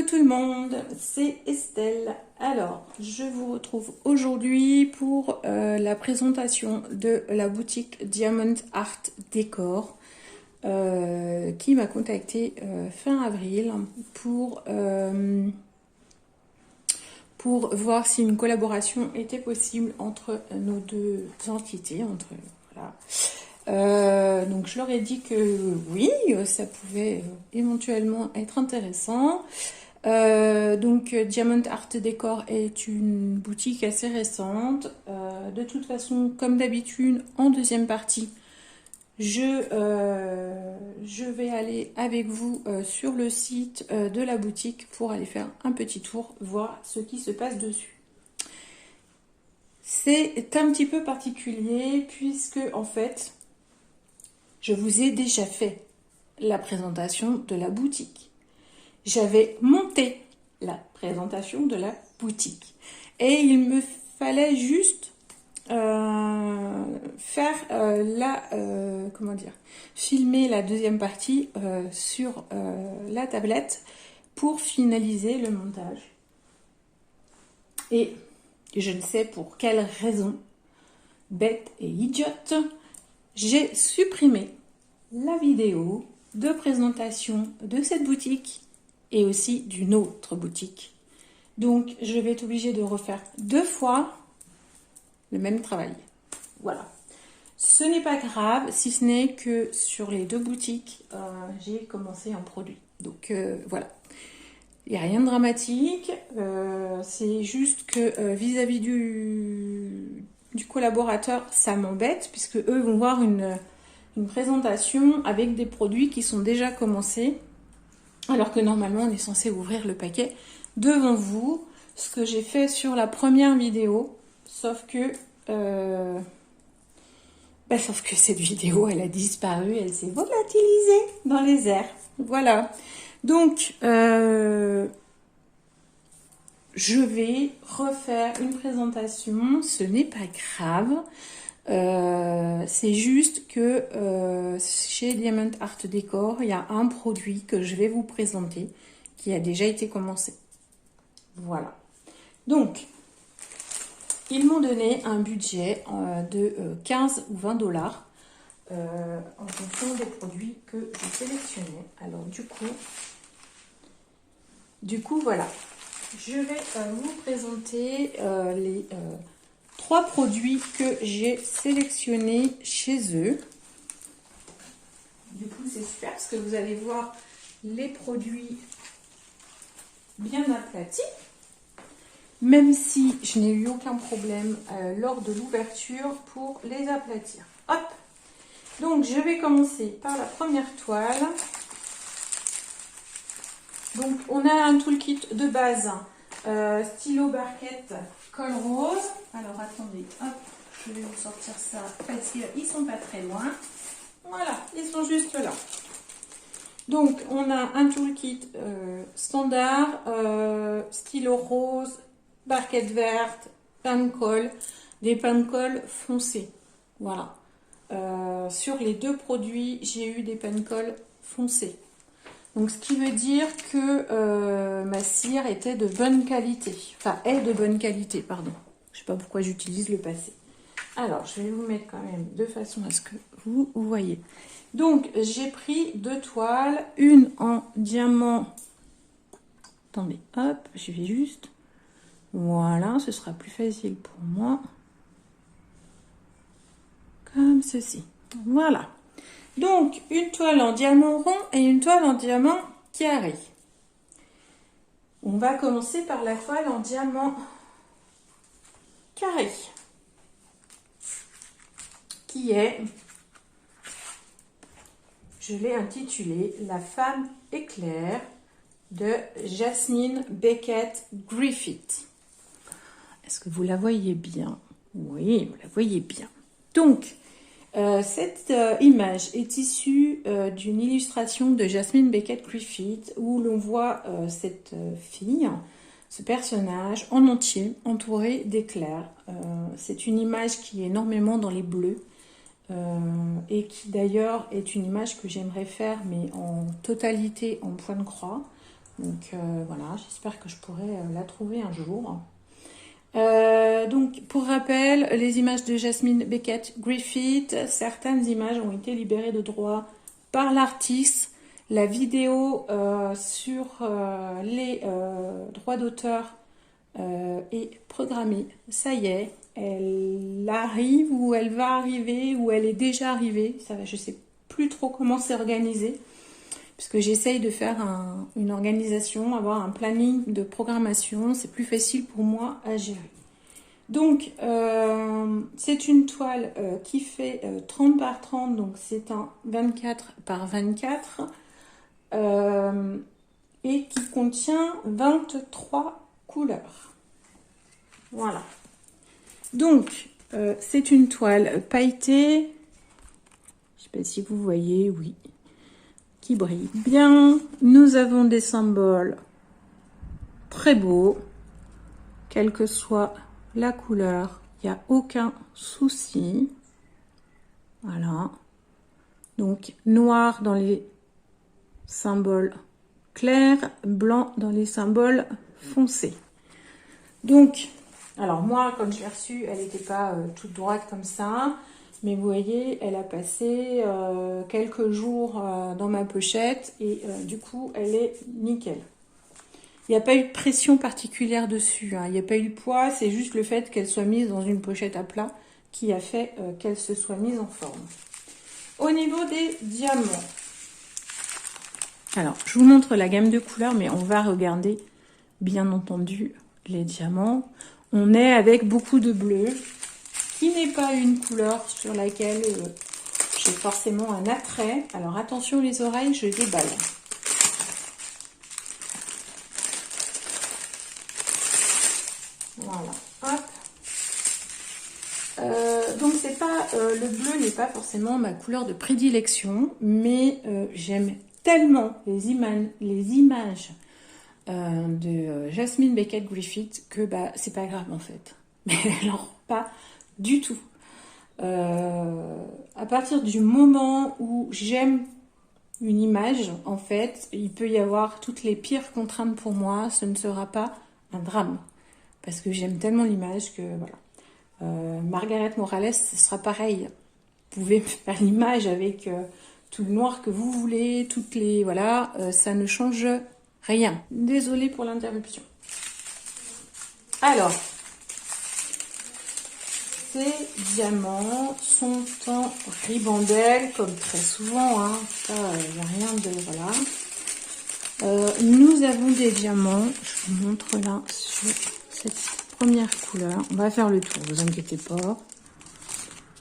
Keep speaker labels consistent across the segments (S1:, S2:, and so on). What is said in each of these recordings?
S1: Coucou tout le monde, c'est Estelle. Alors, je vous retrouve aujourd'hui pour la présentation de la boutique Diamond Art Décor qui m'a contacté fin avril pour voir si une collaboration était possible entre nos deux entités. Donc je leur ai dit que oui, ça pouvait éventuellement être intéressant. Donc Diamond Art Décor est une boutique assez récente. De toute façon, comme d'habitude, en deuxième partie, je vais aller avec vous sur le site de la boutique pour aller faire un petit tour, voir ce qui se passe dessus. C'est un petit peu particulier puisque en fait, je vous ai déjà fait la présentation de la boutique. J'avais monté la présentation de la boutique. Et il me fallait juste filmer la deuxième partie sur la tablette pour finaliser le montage. Et je ne sais pour quelle raison, bête et idiote, j'ai supprimé la vidéo de présentation de cette boutique et aussi d'une autre boutique. Donc, je vais être obligée de refaire 2 fois le même travail. Voilà. Ce n'est pas grave, si ce n'est que sur les 2 boutiques, j'ai commencé un produit. Donc, voilà. Il n'y a rien de dramatique. C'est juste que vis-à-vis du collaborateur, ça m'embête puisque eux vont voir une présentation avec des produits qui sont déjà commencés alors que normalement on est censé ouvrir le paquet devant vous, ce que j'ai fait sur la première vidéo, sauf que cette vidéo elle a disparu, elle s'est volatilisée dans les airs. Voilà, donc je vais refaire une présentation, ce n'est pas grave. C'est juste que chez Diamond Art Décor, il y a un produit que je vais vous présenter qui a déjà été commencé. Voilà. Donc, ils m'ont donné un budget de 15 ou 20 dollars en fonction des produits que j'ai sélectionnés. Alors, du coup, voilà. Je vais vous présenter les 3 produits que j'ai sélectionnés chez eux. Du coup, c'est super parce que vous allez voir les produits bien aplatis. Même si je n'ai eu aucun problème lors de l'ouverture pour les aplatir. Hop! Donc, je vais commencer par la première toile. Donc, on a un toolkit de base. Stylo barquette colle rose. Alors attendez, hop, je vais vous sortir ça parce qu'ils sont pas très loin. Voilà, ils sont juste là. Donc on a un toolkit standard, stylo rose, barquette verte, pain de colle, des pains de colle foncés. Voilà. Sur les 2 produits, j'ai eu des pains de colle foncés. Donc, ce qui veut dire que ma cire était de bonne qualité. Enfin, est de bonne qualité, pardon. Je ne sais pas pourquoi j'utilise le passé. Alors, je vais vous mettre quand même de façon à ce que vous voyez. Donc, j'ai pris 2 toiles. Une en diamant. Attendez, hop, je vais juste. Voilà, ce sera plus facile pour moi. Comme ceci. Voilà. Donc, une toile en diamant rond et une toile en diamant carré. On va commencer par la toile en diamant carré, qui est, je l'ai intitulée « La femme éclair » de Jasmine Beckett Griffith. Est-ce que vous la voyez bien? Oui, vous la voyez bien. Donc, cette image est issue d'une illustration de Jasmine Beckett Griffith où l'on voit cette fille, ce personnage en entier entouré d'éclairs. C'est une image qui est énormément dans les bleus et qui d'ailleurs est une image que j'aimerais faire mais en totalité en point de croix. Donc voilà, j'espère que je pourrai la trouver un jour. Donc pour rappel, les images de Jasmine Beckett Griffith, certaines images ont été libérées de droit par l'artiste. La vidéo sur les droits d'auteur est programmée. Ça y est, elle arrive ou elle va arriver ou elle est déjà arrivée. Ça va, je sais plus trop comment c'est organisé puisque j'essaye de faire une organisation, avoir un planning de programmation. C'est plus facile pour moi à gérer. Donc, c'est une toile qui fait 30 par 30, donc c'est un 24 par 24 et qui contient 23 couleurs. Voilà. Donc, c'est une toile pailletée, je ne sais pas si vous voyez, oui, qui brille bien. Nous avons des symboles très beaux, quelle que soit la couleur, il n'y a aucun souci. Voilà. Donc, noir dans les symboles clairs, blanc dans les symboles foncés. Donc, alors moi, quand je l'ai reçue, elle n'était pas toute droite comme ça. Mais vous voyez, elle a passé quelques jours dans ma pochette et du coup, elle est nickel. Il n'y a pas eu de pression particulière dessus, hein. Il n'y a pas eu de poids, c'est juste le fait qu'elle soit mise dans une pochette à plat qui a fait qu'elle se soit mise en forme. Au niveau des diamants, alors je vous montre la gamme de couleurs, mais on va regarder bien entendu les diamants. On est avec beaucoup de bleu, qui n'est pas une couleur sur laquelle j'ai forcément un attrait. Alors attention les oreilles, je déballe. Voilà, hop. Donc c'est pas le bleu n'est pas forcément ma couleur de prédilection, mais j'aime tellement les images de Jasmine Beckett Griffith que bah c'est pas grave en fait. Mais alors pas du tout. À partir du moment où j'aime une image, en fait, il peut y avoir toutes les pires contraintes pour moi, ce ne sera pas un drame. Parce que j'aime tellement l'image que voilà. Margaret Morales, ce sera pareil. Vous pouvez faire l'image avec tout le noir que vous voulez, toutes les voilà, ça ne change rien. Désolée pour l'interruption. Alors, ces diamants sont en ribambelle, comme très souvent. Hein. Ça, il n'y a rien de voilà. Nous avons des diamants. Je vous montre là sur cette première couleur. On va faire le tour, vous inquiétez pas.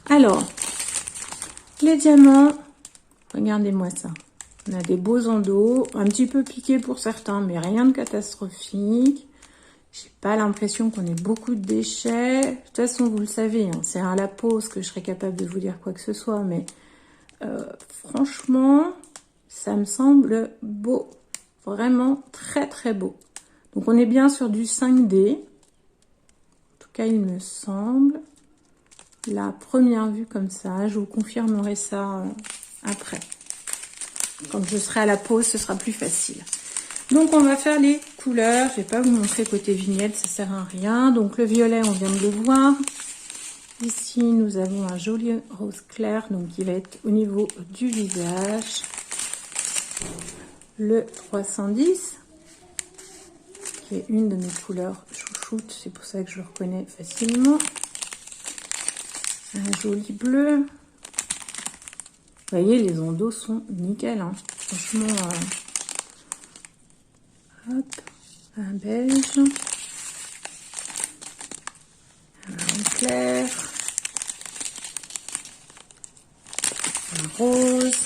S1: Alors, les diamants, regardez-moi ça. On a des beaux endos, un petit peu piqués pour certains, mais rien de catastrophique. J'ai pas l'impression qu'on ait beaucoup de déchets. De toute façon, vous le savez, hein, c'est à la pause que je serai capable de vous dire quoi que ce soit, mais franchement, ça me semble beau. Vraiment très très beau. Donc on est bien sur du 5D. Il me semble, la première vue comme ça, je vous confirmerai ça après. Quand je serai à la pause, ce sera plus facile. Donc on va faire les couleurs, je vais pas vous montrer côté vignette, ça sert à rien. Donc le violet, on vient de le voir. Ici, nous avons un joli rose clair, donc qui va être au niveau du visage. Le 310, qui est une de mes couleurs chouchoutes, c'est pour ça que je le reconnais facilement. Un joli bleu. Vous voyez, les endos sont nickel, hein. Franchement, hop, un beige, un clair, un rose,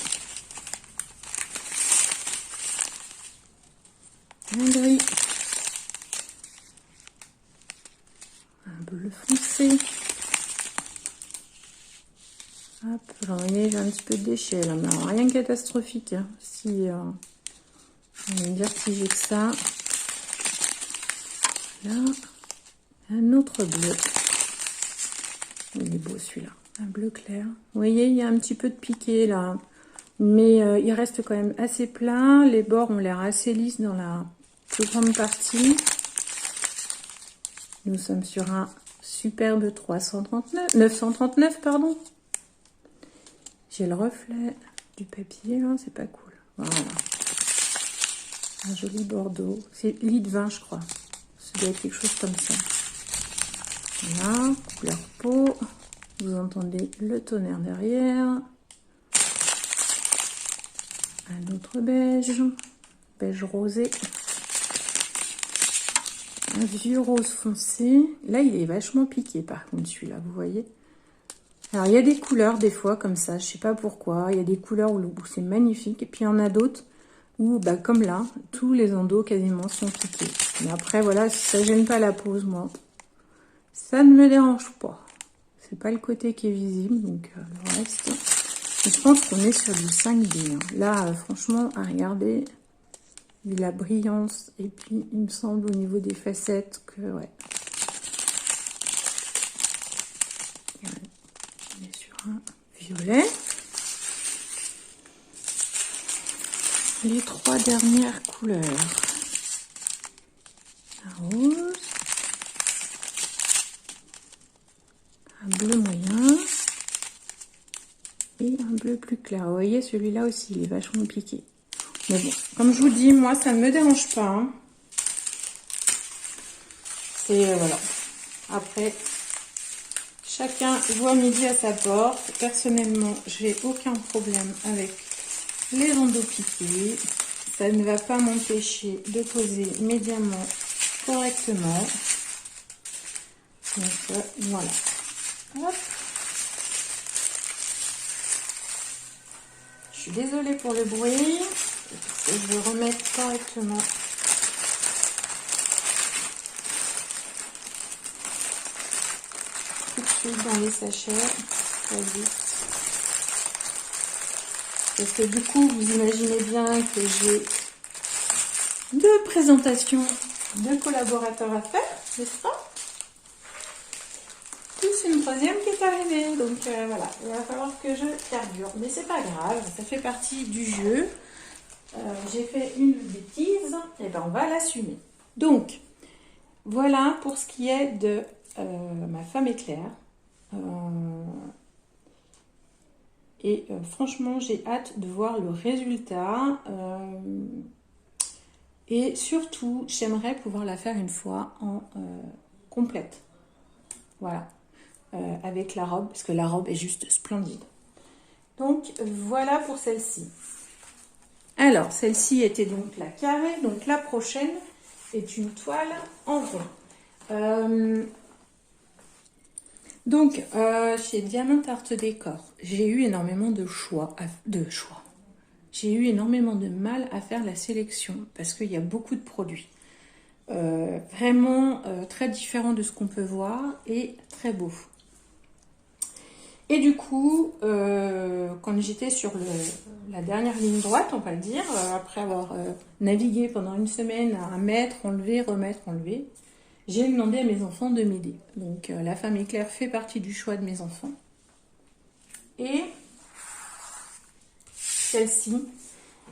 S1: un gris, un bleu foncé. Hop, alors vous voyez, j'ai un petit peu de déchets là, mais alors, rien de catastrophique. Hein. Si, on va me dire si j'ai que ça. Là, un autre bleu. Il est beau celui-là. Un bleu clair. Vous voyez, il y a un petit peu de piqué là. Mais il reste quand même assez plein. Les bords ont l'air assez lisses dans la plus grande partie. Nous sommes sur un superbe 939, pardon. J'ai le reflet du papier, là, c'est pas cool. Voilà. Un joli bordeaux. C'est lit de vin, je crois. Ça doit être quelque chose comme ça. Voilà, couleur peau. Vous entendez le tonnerre derrière. Un autre beige. Beige rosé. Un vieux rose foncé. Là, il est vachement piqué, par contre, celui-là, vous voyez. Alors, il y a des couleurs, des fois, comme ça. Je sais pas pourquoi. Il y a des couleurs où c'est magnifique. Et puis, il y en a d'autres où, bah, comme là, tous les endos, quasiment, sont piqués. Mais après, voilà, si ça gêne pas la pose, moi, ça ne me dérange pas. C'est pas le côté qui est visible, donc le reste. Et je pense qu'on est sur du 5D. Hein. Là, franchement, à regarder... vu la brillance, et puis il me semble au niveau des facettes que ouais. On est sur un violet. Les trois dernières couleurs. Un rose. Un bleu moyen. Et un bleu plus clair. Vous voyez, celui-là aussi, il est vachement piqué. Mais bon, comme je vous dis, moi, ça ne me dérange pas. Hein. C'est, voilà. Après, chacun voit midi à sa porte. Personnellement, j'ai aucun problème avec les endos piqués. Ça ne va pas m'empêcher de poser mes diamants correctement. Donc, voilà. Hop. Je suis désolée pour le bruit. Je vais remettre correctement tout de suite dans les sachets. Très vite. Parce que du coup, vous imaginez bien que j'ai deux présentations de collaborateurs à faire, n'est-ce pas? Plus une troisième qui est arrivée. Donc voilà, il va falloir que je carbure. Mais c'est pas grave, ça fait partie du jeu. J'ai fait une bêtise, et ben on va l'assumer. Donc, voilà pour ce qui est de ma femme éclair. Franchement, j'ai hâte de voir le résultat. Et surtout, j'aimerais pouvoir la faire une fois en complète. Voilà. Avec la robe, parce que la robe est juste splendide. Donc, voilà pour celle-ci. Alors, celle-ci était donc la carrée, donc la prochaine est une toile en rond. Chez Diamant Art Décor, j'ai eu énormément de choix. J'ai eu énormément de mal à faire la sélection parce qu'il y a beaucoup de produits. Vraiment très différents de ce qu'on peut voir et très beaux. Et du coup, quand j'étais sur la dernière ligne droite, on va le dire, après avoir navigué pendant une semaine à mettre, enlever, remettre, enlever, j'ai demandé à mes enfants de m'aider. Donc la femme éclair fait partie du choix de mes enfants. Et celle-ci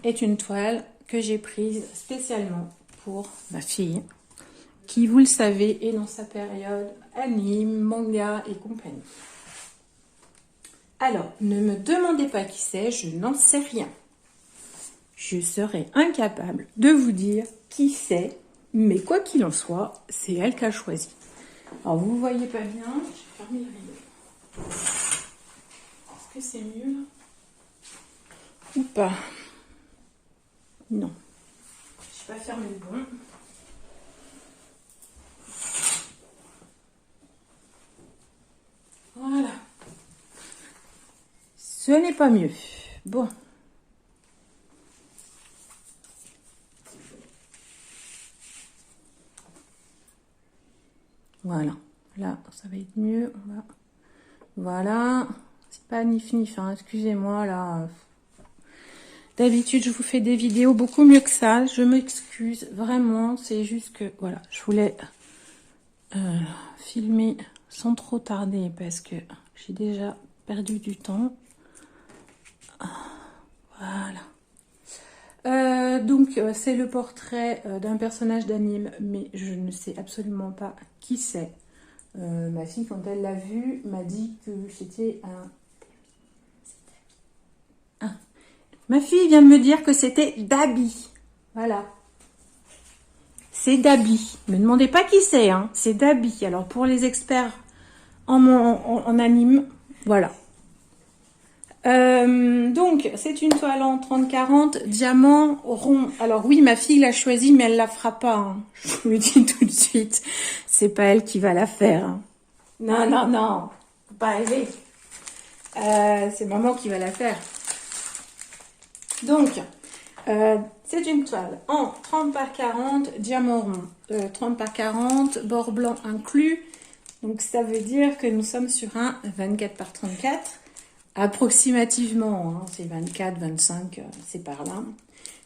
S1: est une toile que j'ai prise spécialement pour ma fille, qui, vous le savez, est dans sa période anime, manga et compagnie. Alors, ne me demandez pas qui c'est, je n'en sais rien. Je serais incapable de vous dire qui c'est, mais quoi qu'il en soit, c'est elle qui a choisi. Alors, vous ne voyez pas bien, je vais fermer le rideau. Est-ce que c'est mieux là? Ou pas? Non. Je n'ai pas fermé le bon. Voilà. Ce n'est pas mieux. Bon. Voilà. Là, ça va être mieux. Voilà. C'est pas nif-nif, hein. Excusez-moi, là. D'habitude, je vous fais des vidéos beaucoup mieux que ça. Je m'excuse. Vraiment, c'est juste que, voilà, je voulais filmer sans trop tarder parce que j'ai déjà perdu du temps. Voilà. c'est le portrait d'un personnage d'anime, mais je ne sais absolument pas qui c'est. Ma fille, quand elle l'a vu, m'a dit que c'était un... Ma fille vient de me dire que c'était Dabi. Voilà. C'est Dabi. Ne me demandez pas qui c'est, hein. C'est Dabi. Alors, pour les experts en anime, voilà. Donc, c'est une toile en 30-40, diamant rond. Alors oui, ma fille l'a choisie, mais elle la fera pas. Hein. Je vous le dis tout de suite. C'est pas elle qui va la faire. Hein. Non, non, non. Faut pas rêver. C'est maman qui va la faire. Donc, c'est une toile en 30 par 40, diamant rond. 30 par 40, bord blanc inclus. Donc, ça veut dire que nous sommes sur un 24 par 34. Approximativement, hein, c'est 24, 25, c'est par là.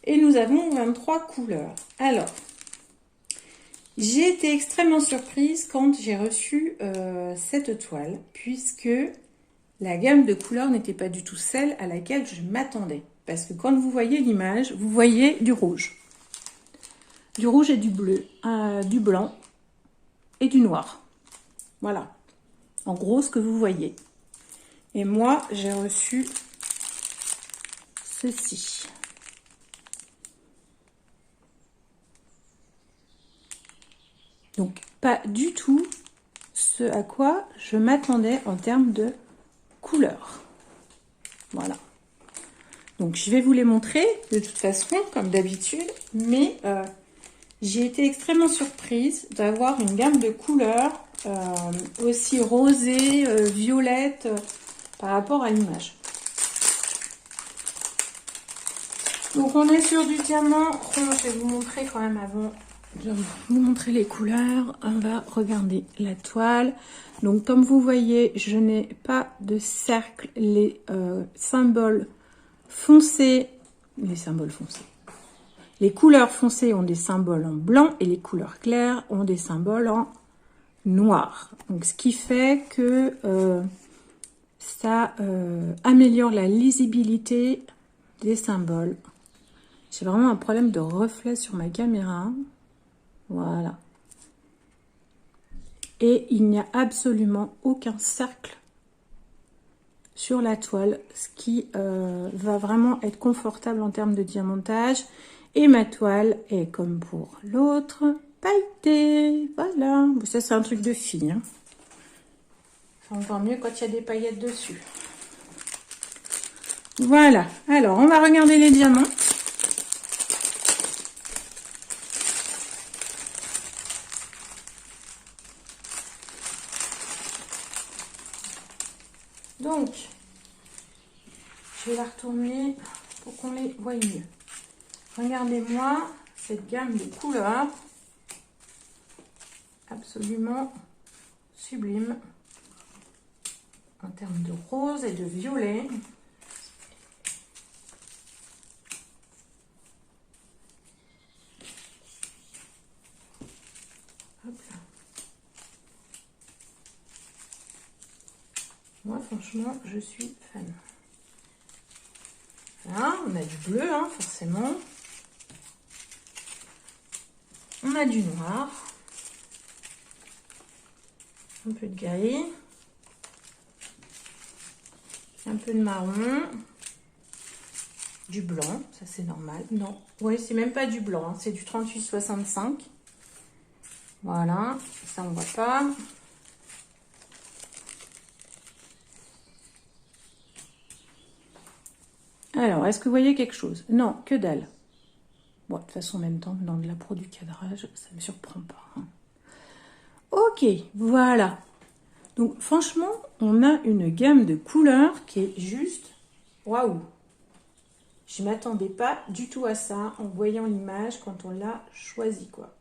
S1: Et nous avons 23 couleurs. Alors, j'ai été extrêmement surprise quand j'ai reçu cette toile, puisque la gamme de couleurs n'était pas du tout celle à laquelle je m'attendais. Parce que quand vous voyez l'image, vous voyez du rouge. Du rouge et du bleu, du blanc et du noir. Voilà. En gros, ce que vous voyez. Et moi, j'ai reçu ceci. Donc, pas du tout ce à quoi je m'attendais en termes de couleur. Voilà. Donc, je vais vous les montrer de toute façon, comme d'habitude. Mais j'ai été extrêmement surprise d'avoir une gamme de couleurs aussi rosée, violette, par rapport à l'image. Donc on est sur du diamant rond. Je vais vous montrer quand même avant de vous montrer les couleurs. On va regarder la toile. Donc comme vous voyez, je n'ai pas de cercle. Les symboles foncés, les couleurs foncées ont des symboles en blanc et les couleurs claires ont des symboles en noir. Donc ce qui fait que ça améliore la lisibilité des symboles. J'ai vraiment un problème de reflet sur ma caméra. Voilà. Et il n'y a absolument aucun cercle sur la toile, ce qui va vraiment être confortable en termes de diamantage. Et ma toile est comme pour l'autre, pailletée. Voilà. Ça, c'est un truc de fille. Hein. C'est encore mieux quand il y a des paillettes dessus. Voilà. Alors, on va regarder les diamants. Donc, je vais la retourner pour qu'on les voie mieux. Regardez-moi cette gamme de couleurs. Absolument sublime. En termes de rose et de violet. Hop là. Moi, franchement, je suis fan. Voilà, on a du bleu, hein, forcément. On a du noir. Un peu de gris. Un peu de marron. Du blanc, ça c'est normal. Non, oui, c'est même pas du blanc, hein, c'est du 38-65. Voilà, ça on voit pas. Alors, est-ce que vous voyez quelque chose? Non, que dalle. Bon, de toute façon, en même temps, dans de la pro du cadrage, ça ne me surprend pas. Hein. Ok, voilà. Donc, franchement, on a une gamme de couleurs qui est juste waouh. Je ne m'attendais pas du tout à ça en voyant l'image quand on l'a choisi, quoi.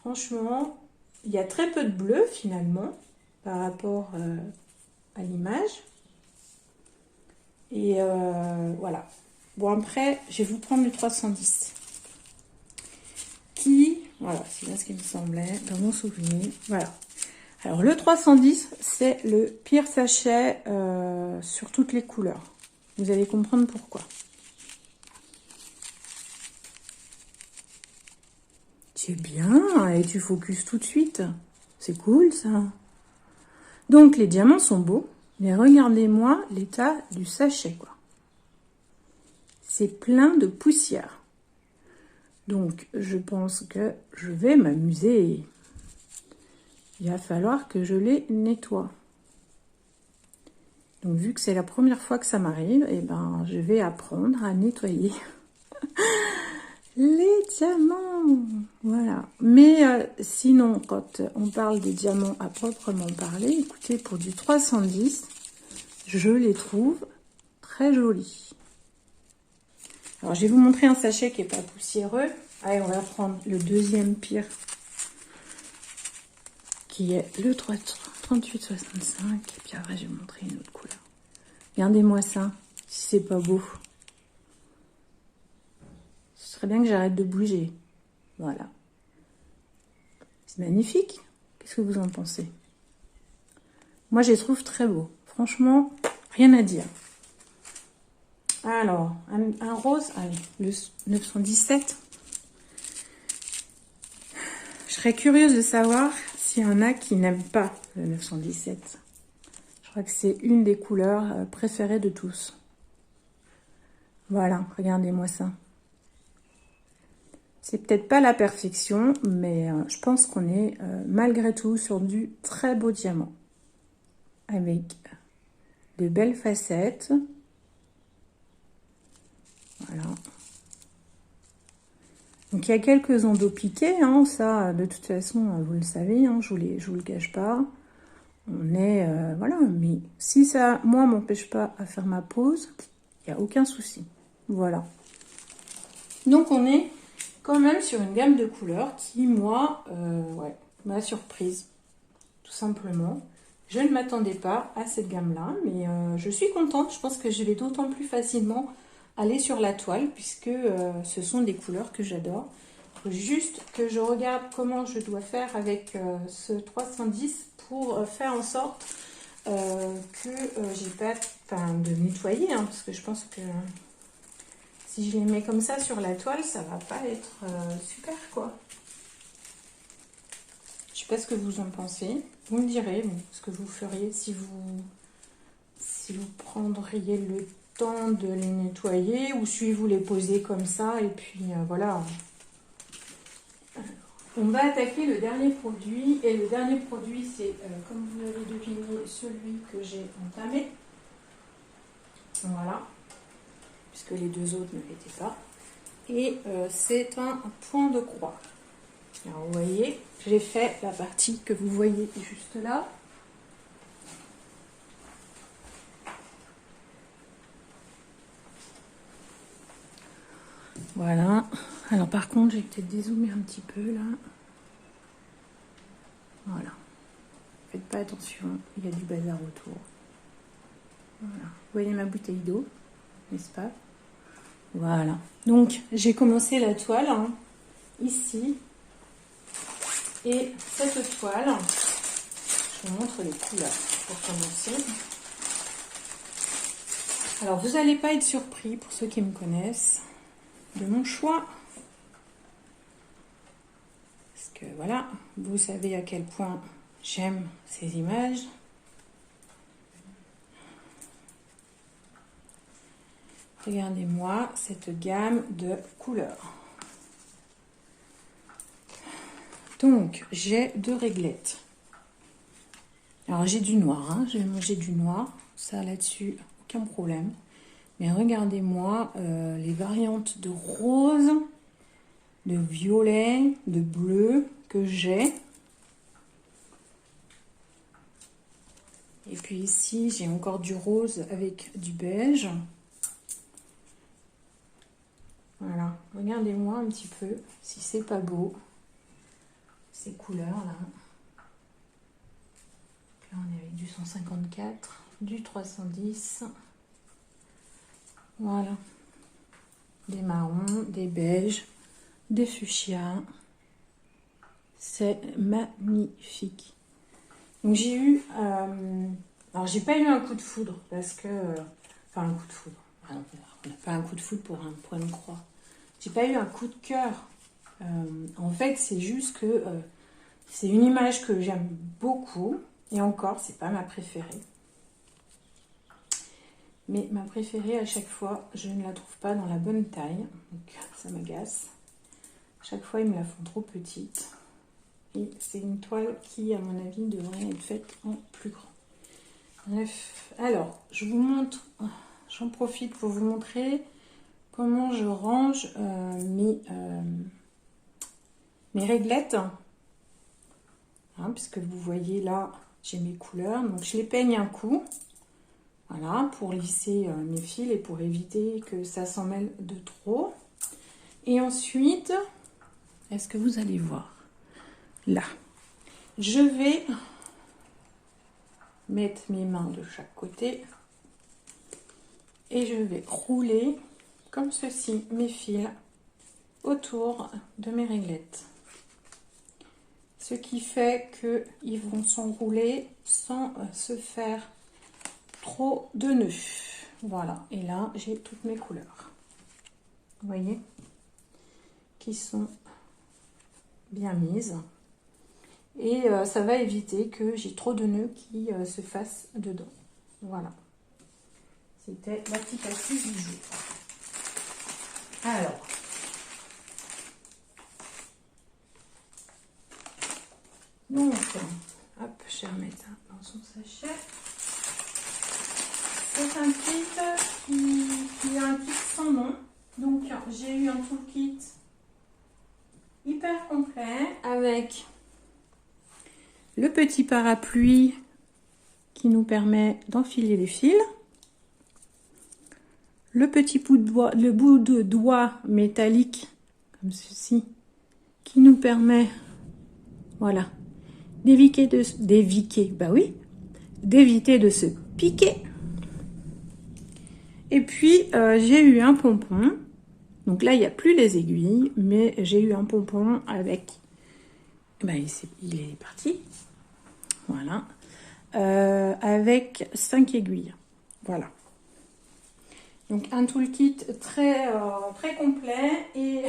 S1: Franchement, il y a très peu de bleu, finalement, par rapport à l'image. Et voilà. Bon, après, je vais vous prendre le 310. Voilà, c'est bien ce qui me semblait, dans mon souvenir. Voilà. Alors, le 310, c'est le pire sachet sur toutes les couleurs. Vous allez comprendre pourquoi. Tu es bien et tu focuses tout de suite. C'est cool ça. Donc les diamants sont beaux, mais regardez-moi l'état du sachet, quoi. C'est plein de poussière. Donc je pense que je vais m'amuser. Il va falloir que je les nettoie. Donc vu que c'est la première fois que ça m'arrive, eh ben, je vais apprendre à nettoyer les diamants. Voilà. Mais sinon, quand on parle des diamants à proprement parler, écoutez, pour du 310, je les trouve très jolis. Alors, je vais vous montrer un sachet qui n'est pas poussiéreux. Allez, on va prendre le deuxième pire, qui est le 3865. Et puis après, je vais vous montrer une autre couleur. Regardez-moi ça, si c'est pas beau. Ce serait bien que j'arrête de bouger. Voilà. C'est magnifique. Qu'est-ce que vous en pensez? Moi, je les trouve très beaux. Franchement, rien à dire. Alors, un rose, allez, le 917. Je serais curieuse de savoir s'il y en a qui n'aiment pas le 917. Je crois que c'est une des couleurs préférées de tous. Voilà, regardez-moi ça. C'est peut-être pas la perfection, mais je pense qu'on est malgré tout sur du très beau diamant. Avec de belles facettes. Voilà. Donc il y a quelques ondeaux piqués, hein, ça de toute façon vous le savez, hein, je vous le cache pas. On est voilà, mais si ça moi m'empêche pas à faire ma pause, il n'y a aucun souci. Voilà. Donc on est quand même sur une gamme de couleurs qui moi ouais, m'a surprise tout simplement. Je ne m'attendais pas à cette gamme là, mais je suis contente. Je pense que je vais d'autant plus facilement aller sur la toile puisque ce sont des couleurs que j'adore. Il faut juste que je regarde comment je dois faire avec ce 310 pour faire en sorte que j'ai pas de nettoyer, hein, parce que je pense que si je les mets comme ça sur la toile, ça va pas être super quoi. Je sais pas ce que vous en pensez. Vous me direz ce que vous feriez si vous prendriez le temps de les nettoyer ou si vous les posez comme ça et puis voilà. On va attaquer le dernier produit et le dernier produit c'est comme vous l'avez deviné celui que j'ai entamé. Voilà, puisque les deux autres ne l'étaient pas. Et c'est un point de croix. Alors vous voyez, j'ai fait la partie que vous voyez juste là. Voilà. Alors par contre, j'ai peut-être dézoomé un petit peu là. Voilà. Faites pas attention, il y a du bazar autour. Voilà. Vous voyez ma bouteille d'eau, n'est-ce pas? Voilà. Donc j'ai commencé la toile hein, ici. Et cette toile, je vous montre les couleurs pour commencer. Alors vous n'allez pas être surpris pour ceux qui me connaissent de mon choix. Parce que voilà, vous savez à quel point j'aime ces images. Regardez-moi cette gamme de couleurs. Donc, j'ai deux réglettes. Alors, j'ai du noir, hein, je vais manger du noir. Ça, là-dessus, aucun problème. Mais regardez-moi les variantes de rose, de violet, de bleu que j'ai. Et puis ici, j'ai encore du rose avec du beige. Voilà, regardez-moi un petit peu si c'est pas beau. Ces couleurs là. Là on est avec du 154, du 310. Voilà. Des marrons, des beiges, des fuchsias. C'est magnifique. Donc j'ai eu... alors j'ai pas eu un coup de foudre parce que... enfin un coup de foudre. Ah non, on n'a pas un coup de foudre pour une croix. J'ai pas eu un coup de cœur En fait, c'est juste que c'est une image que j'aime beaucoup. Et encore, c'est pas ma préférée. Mais ma préférée, à chaque fois, je ne la trouve pas dans la bonne taille. Donc, ça m'agace. Chaque fois, ils me la font trop petite. Et c'est une toile qui, à mon avis, devrait être faite en plus grand. Bref, alors, je vous montre, j'en profite pour vous montrer comment je range mes réglettes. Hein, puisque vous voyez là, j'ai mes couleurs. Donc, je les peigne un coup. Voilà, pour lisser mes fils et pour éviter que ça s'en mêle de trop. Et ensuite, est-ce que vous allez voir? Là, je vais mettre mes mains de chaque côté et je vais rouler comme ceci mes fils autour de mes réglettes. Ce qui fait qu'ils vont s'enrouler sans se faire trop de nœuds. Voilà, et là j'ai toutes mes couleurs. Vous voyez, qui sont bien mises. Et ça va éviter que j'ai trop de nœuds qui se fassent dedans. Voilà. C'était la petite astuce du jour. Alors, donc, hop, je vais remettre ça dans son sachet. C'est un kit qui a un kit sans nom. Donc, j'ai eu un toolkit hyper complet avec le petit parapluie qui nous permet d'enfiler les fils, le petit bout de doigt métallique comme ceci qui nous permet, voilà, d'éviter de se piquer. Et puis j'ai eu un pompon. Donc là il n'y a plus les aiguilles, mais j'ai eu un pompon avec, il est parti. Voilà, avec 5 aiguilles. Voilà. Donc un toolkit très complet et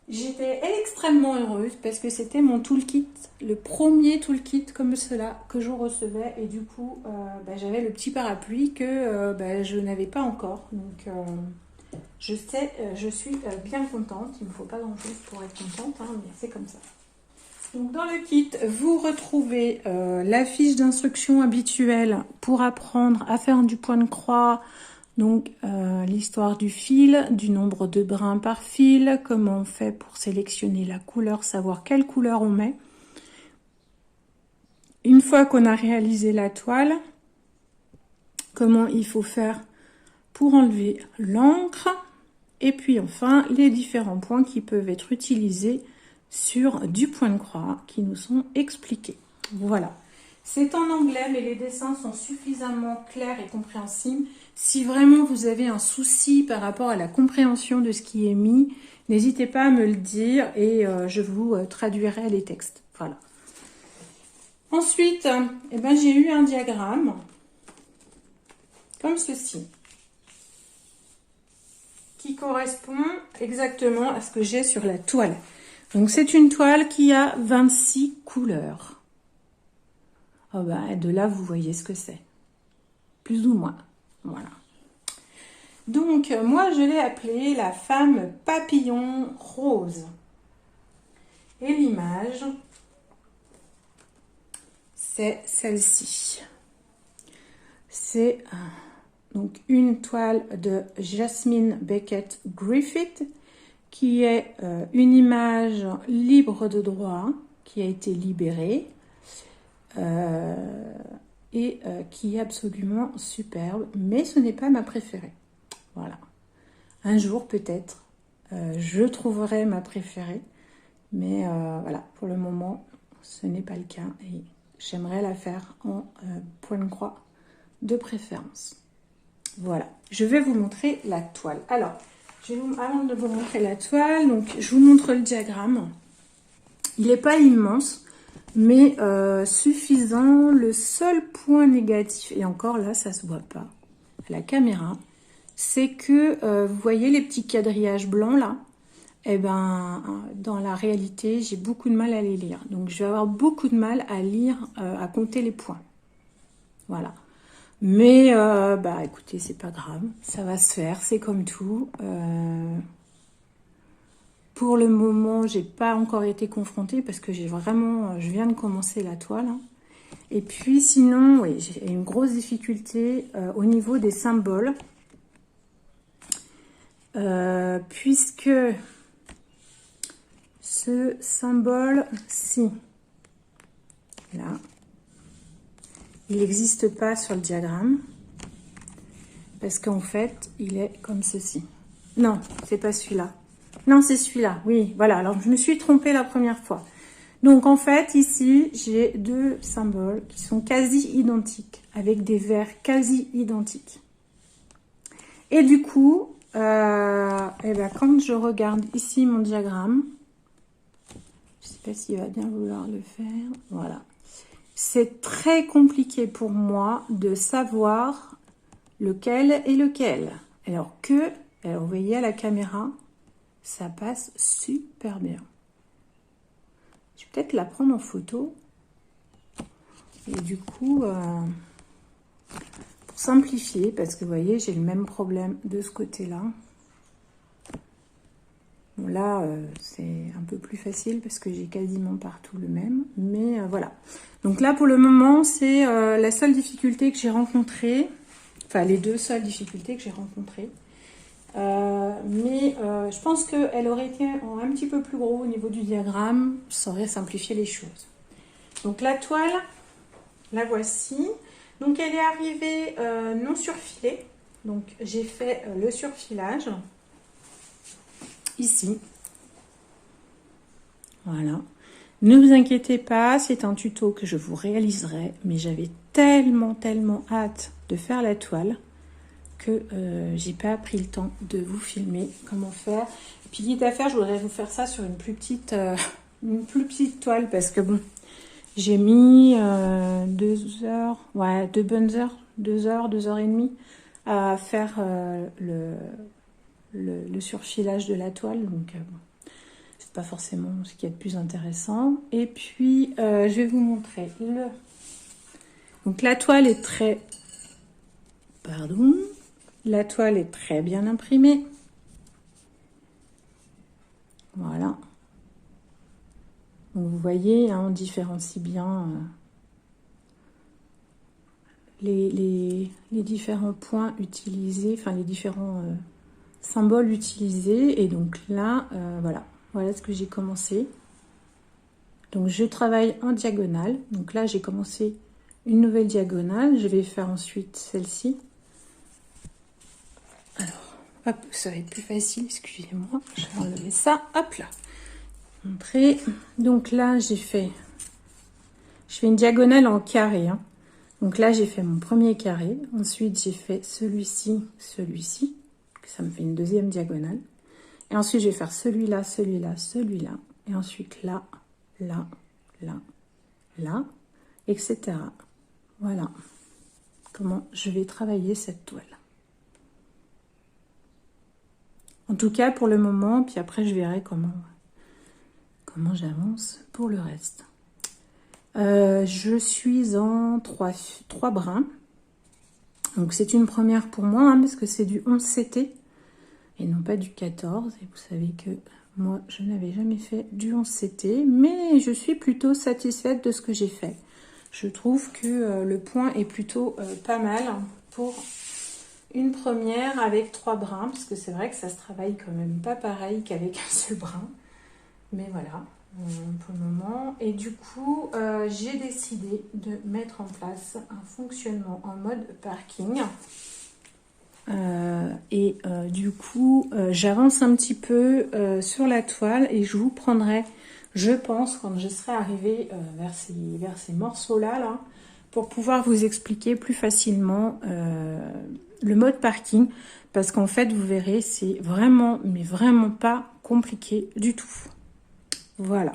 S1: j'étais extrêmement heureuse parce que c'était mon toolkit, le premier toolkit comme cela que je recevais et du coup j'avais le petit parapluie que je n'avais pas encore. Donc je suis bien contente. Il ne me faut pas grand chose pour être contente, hein, mais c'est comme ça. Donc dans le kit, vous retrouvez la fiche d'instruction habituelle pour apprendre à faire du point de croix, donc l'histoire du fil, du nombre de brins par fil, comment on fait pour sélectionner la couleur, savoir quelle couleur on met. Une fois qu'on a réalisé la toile, comment il faut faire pour enlever l'encre, et puis enfin les différents points qui peuvent être utilisés sur du point de croix qui nous sont expliqués. Voilà, c'est en anglais mais les dessins sont suffisamment clairs et compréhensibles. Si vraiment vous avez un souci par rapport à la compréhension de ce qui est mis, n'hésitez pas à me le dire et je vous traduirai les textes. Voilà. Ensuite, j'ai eu un diagramme comme ceci qui correspond exactement à ce que j'ai sur la toile. Donc c'est une toile qui a 26 couleurs. De là, vous voyez ce que c'est. Plus ou moins. Voilà. Donc, moi, je l'ai appelée la femme papillon rose. Et l'image, c'est celle-ci. C'est donc une toile de Jasmine Beckett Griffith, qui est une image libre de droit, qui a été libérée qui est absolument superbe, mais ce n'est pas ma préférée. Voilà. Un jour, peut-être, je trouverai ma préférée, mais voilà, pour le moment, ce n'est pas le cas et j'aimerais la faire en point de croix de préférence. Voilà, je vais vous montrer la toile. Alors, avant de vous montrer la toile, donc je vous montre le diagramme. Il n'est pas immense, mais suffisant. Le seul point négatif, et encore là, ça se voit pas à la caméra, c'est que vous voyez les petits quadrillages blancs là, eh ben, dans la réalité, j'ai beaucoup de mal à les lire. Donc, je vais avoir beaucoup de mal à lire, à compter les points. Voilà. Mais, bah, écoutez, c'est pas grave. Ça va se faire, c'est comme tout. Pour le moment, j'ai pas encore été confrontée parce que je viens de commencer la toile. Hein. Et puis, sinon, oui, j'ai une grosse difficulté au niveau des symboles. Puisque ce symbole-ci, là, il n'existe pas sur le diagramme, parce qu'en fait, il est comme ceci. Non, c'est pas celui-là. Non, c'est celui-là, oui, voilà. Alors, je me suis trompée la première fois. Donc, en fait, ici, j'ai deux symboles qui sont quasi identiques, avec des vers quasi identiques. Et du coup, eh ben, quand je regarde ici mon diagramme, je ne sais pas s'il va bien vouloir le faire, voilà. C'est très compliqué pour moi de savoir lequel est lequel. Alors vous voyez à la caméra, ça passe super bien. Je vais peut-être la prendre en photo. Et du coup, pour simplifier, parce que vous voyez, j'ai le même problème de ce côté-là. Bon, là, c'est un peu plus facile parce que j'ai quasiment partout le même. Mais voilà. Donc là, pour le moment, c'est la seule difficulté que j'ai rencontrée. Enfin, les deux seules difficultés que j'ai rencontrées. Mais je pense qu'elle aurait été un petit peu plus gros au niveau du diagramme. Ça aurait simplifié les choses. Donc la toile, la voici. Donc elle est arrivée non surfilée. Donc j'ai fait le surfilage. Ici. Voilà. Ne vous inquiétez pas, c'est un tuto que je vous réaliserai, mais j'avais tellement hâte de faire la toile que j'ai pas pris le temps de vous filmer comment faire. Et puis quitte à faire, je voudrais vous faire ça sur une plus petite toile parce que bon, j'ai mis 2 heures, ouais, 2 bonnes heures, 2 heures, 2 heures et demie à faire le surfilage de la toile, donc c'est pas forcément ce qui est le plus intéressant. Et puis je vais vous montrer donc la toile est la toile est très bien imprimée, voilà. Donc vous voyez, hein, on différencie bien les différents points utilisés, enfin les différents symboles utilisés. Et donc là, voilà ce que j'ai commencé. Donc je travaille en diagonale. Donc là, j'ai commencé une nouvelle diagonale. Je vais faire ensuite celle-ci. Alors, hop, ça va être plus facile, excusez-moi. Je vais enlever ça, hop là. Montrer. Donc là, je fais une diagonale en carré. Hein. Donc là, j'ai fait mon premier carré. Ensuite, j'ai fait celui-ci. Ça me fait une deuxième diagonale. Et ensuite, je vais faire celui-là, celui-là, celui-là. Et ensuite, là, là, là, là, etc. Voilà comment je vais travailler cette toile. En tout cas, pour le moment, puis après, je verrai comment j'avance pour le reste. Je suis en 3 brins. Donc, c'est une première pour moi, hein, parce que c'est du 11 CT et non pas du 14. Et vous savez que moi, je n'avais jamais fait du 11 CT, mais je suis plutôt satisfaite de ce que j'ai fait. Je trouve que le point est plutôt pas mal pour une première avec 3 brins, parce que c'est vrai que ça se travaille quand même pas pareil qu'avec un seul brin. Mais voilà, pour le moment. Et du coup, j'ai décidé de mettre en place un fonctionnement en mode parking. Du coup, j'avance un petit peu sur la toile et je vous prendrai, je pense, quand je serai arrivée vers ces morceaux-là, là, pour pouvoir vous expliquer plus facilement le mode parking. Parce qu'en fait, vous verrez, c'est vraiment, mais vraiment pas compliqué du tout. Voilà.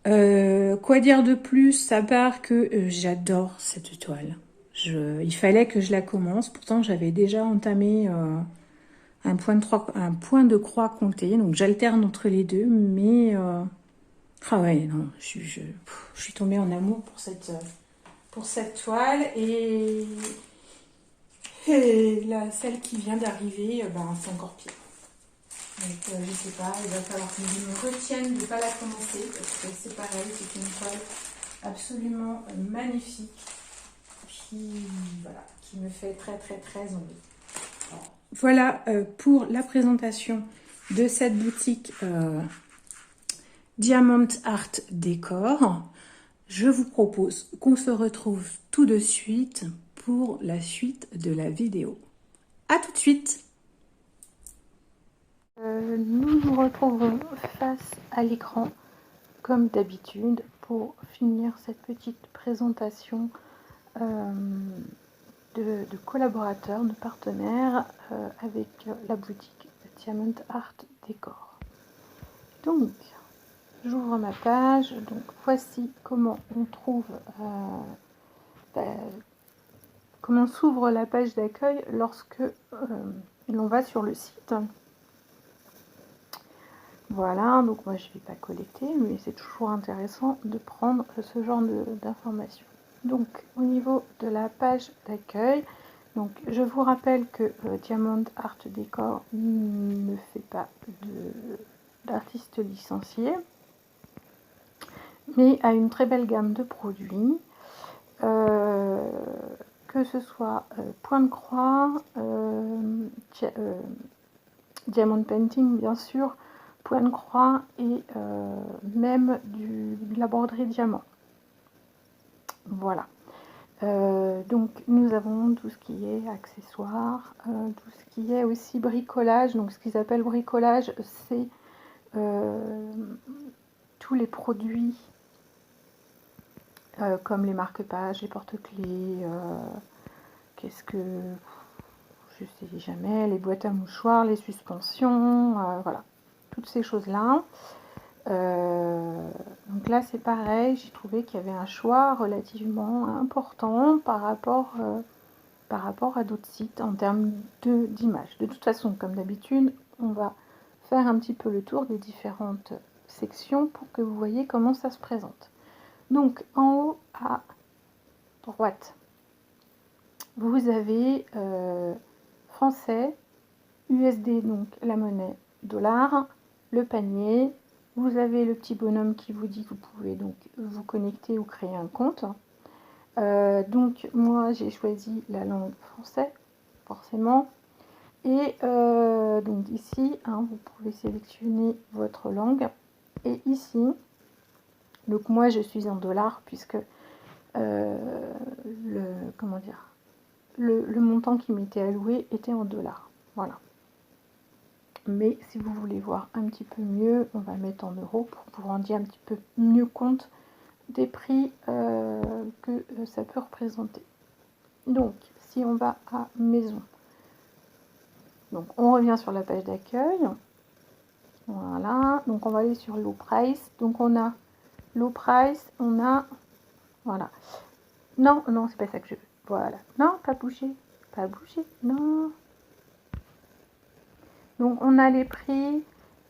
S1: Quoi dire de plus à part que j'adore cette toile. Il fallait que je la commence. Pourtant, j'avais déjà entamé un point de croix compté. Donc j'alterne entre les deux, mais ah ouais, non, je suis tombée en amour pour cette toile et là, celle qui vient d'arriver, ben, c'est encore pire. Donc je sais pas, il va falloir que je me retienne de ne pas la commencer parce que c'est pareil, c'est une toile absolument magnifique qui me fait très très très envie. Voilà pour la présentation de cette boutique Diamond Art Décor. Je vous propose qu'on se retrouve tout de suite pour la suite de la vidéo. À tout de suite. Nous nous retrouvons face à l'écran comme d'habitude pour finir cette petite présentation de collaborateurs, de partenaires avec la boutique Diamond Art Décor. Donc, j'ouvre ma page. Donc, voici comment on trouve, comment s'ouvre la page d'accueil lorsque l'on va sur le site. Voilà, donc moi je ne vais pas collecter, mais c'est toujours intéressant de prendre ce genre d'informations. Donc au niveau de la page d'accueil, donc je vous rappelle que Diamond Art Décor ne fait pas d'artistes licenciés, mais a une très belle gamme de produits, que ce soit point de croix, diamond painting bien sûr, point de croix et même de la broderie diamant. Voilà. Donc nous avons tout ce qui est accessoires, tout ce qui est aussi bricolage. Donc ce qu'ils appellent bricolage, c'est tous les produits comme les marque-pages, les porte-clés, qu'est-ce que... je sais jamais, les boîtes à mouchoirs, les suspensions, voilà. Toutes ces choses-là. Donc là, c'est pareil, j'ai trouvé qu'il y avait un choix relativement important par rapport à d'autres sites en termes d'images. De toute façon, comme d'habitude, on va faire un petit peu le tour des différentes sections pour que vous voyez comment ça se présente. Donc, en haut à droite, vous avez français, USD, donc la monnaie dollar, le panier. Vous avez le petit bonhomme qui vous dit que vous pouvez donc vous connecter ou créer un compte. Donc moi j'ai choisi la langue français, forcément. Et donc ici, hein, vous pouvez sélectionner votre langue. Et ici, donc moi je suis en dollars puisque comment dire, le montant qui m'était alloué était en dollars. Voilà. Mais si vous voulez voir un petit peu mieux, on va mettre en euros pour vous rendre un petit peu mieux compte des prix que ça peut représenter. Donc, si on va à maison, donc on revient sur la page d'accueil. Voilà, donc on va aller sur low price. Donc on a low price, on a, voilà. Non, non, c'est pas ça que je veux. Voilà, non, pas bouger, non. Donc on a les prix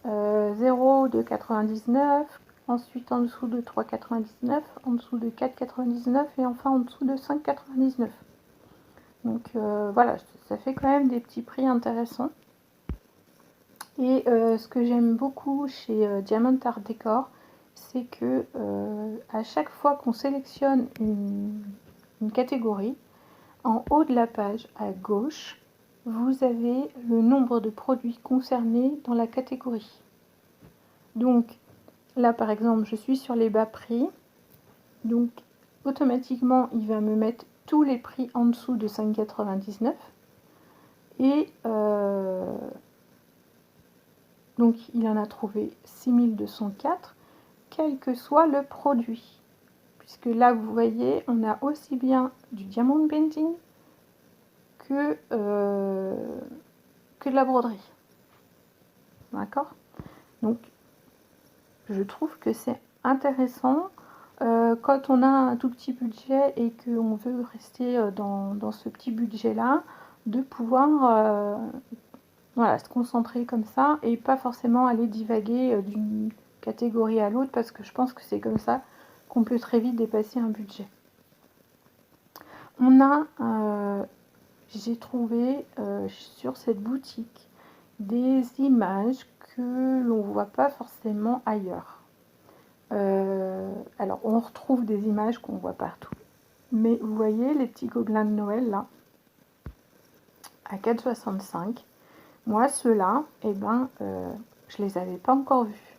S1: 0 de 99, ensuite en dessous de 3,99, en dessous de 4,99 et enfin en dessous de 5,99. Donc voilà, ça fait quand même des petits prix intéressants. Et ce que j'aime beaucoup chez Diamond Art Décor, c'est que à chaque fois qu'on sélectionne une catégorie, en haut de la page à gauche, vous avez le nombre de produits concernés dans la catégorie. Donc là par exemple je suis sur les bas prix, donc automatiquement il va me mettre tous les prix en dessous de 5,99 et donc il en a trouvé 6204 quel que soit le produit, puisque là vous voyez on a aussi bien du diamond painting que de la broderie. D'accord? Donc je trouve que c'est intéressant quand on a un tout petit budget et qu'on veut rester dans ce petit budget là, de pouvoir
S2: Voilà, se concentrer comme ça et pas forcément aller divaguer d'une catégorie à l'autre parce que je pense que c'est comme ça qu'on peut très vite dépasser un budget. On a, j'ai trouvé sur cette boutique des images que l'on ne voit pas forcément ailleurs. Alors on retrouve des images qu'on voit partout, mais vous voyez les petits gobelins de Noël là, à 4,65 €. Moi, ceux-là, eh ben, je les avais pas encore vus.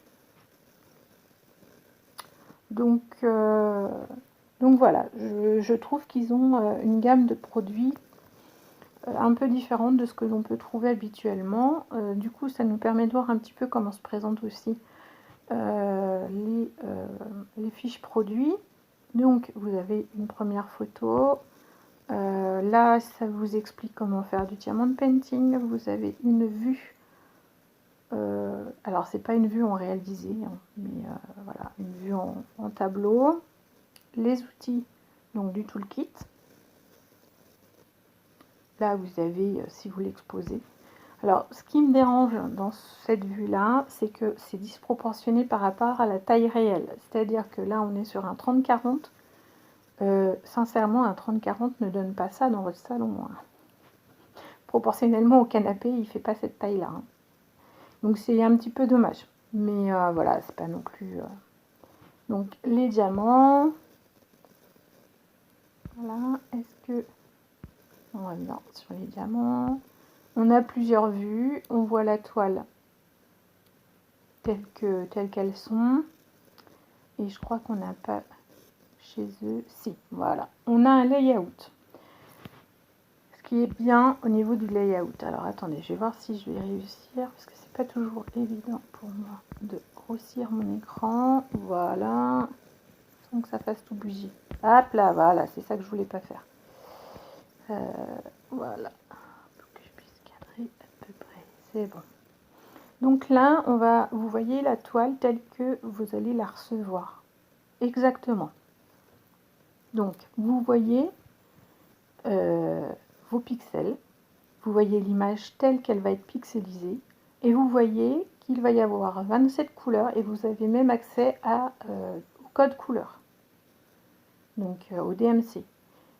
S2: Donc voilà, je trouve qu'ils ont une gamme de produits un peu différente de ce que l'on peut trouver habituellement. Du coup, ça nous permet de voir un petit peu comment se présentent aussi les fiches produits. Donc, vous avez une première photo. Là, ça vous explique comment faire du diamond painting. Vous avez une vue. Alors, c'est pas une vue en réalisé, hein, mais voilà, une vue en tableau. Les outils donc du toolkit. Là, vous avez, si vous l'exposez. Alors, ce qui me dérange dans cette vue-là, c'est que c'est disproportionné par rapport à la taille réelle. C'est-à-dire que là, on est sur un 30-40. Sincèrement, un 30-40 ne donne pas ça dans votre salon. Hein. Proportionnellement au canapé, il ne fait pas cette taille-là. Hein. Donc, c'est un petit peu dommage. Mais voilà, c'est pas non plus... Donc, les diamants. Voilà, est-ce que... On va bien sur les diamants. On a plusieurs vues. On voit la toile telles qu'elles sont. Et je crois qu'on n'a pas chez eux. Si, voilà. On a un layout. Ce qui est bien au niveau du layout. Alors attendez, je vais voir si je vais réussir. Parce que c'est pas toujours évident pour moi de grossir mon écran. Voilà. Sans que ça fasse tout bouger. Hop là, voilà. C'est ça que je voulais pas faire. Voilà. Pour que je puisse cadrer à peu près. C'est bon. Donc là, vous voyez la toile telle que vous allez la recevoir. Exactement. Donc, vous voyez vos pixels, vous voyez l'image telle qu'elle va être pixelisée, et vous voyez qu'il va y avoir 27 couleurs, et vous avez même accès au code couleur, donc au DMC.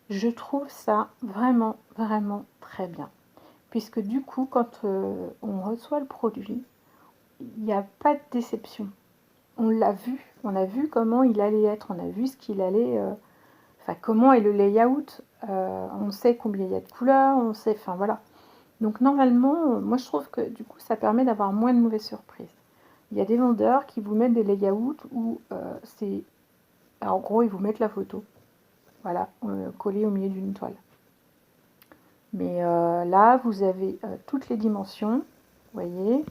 S2: Je trouve ça vraiment, vraiment très bien, puisque du coup, quand on reçoit le produit, il n'y a pas de déception. On l'a vu, on a vu comment il allait être, on a vu ce qu'il allait... comment est le layout, on sait combien il y a de couleurs, on sait, enfin voilà. Donc normalement, moi je trouve que du coup ça permet d'avoir moins de mauvaises surprises. Il y a des vendeurs qui vous mettent des layouts où c'est... En gros, ils vous mettent la photo, voilà, collée au milieu d'une toile. Mais là, vous avez toutes les dimensions, vous voyez.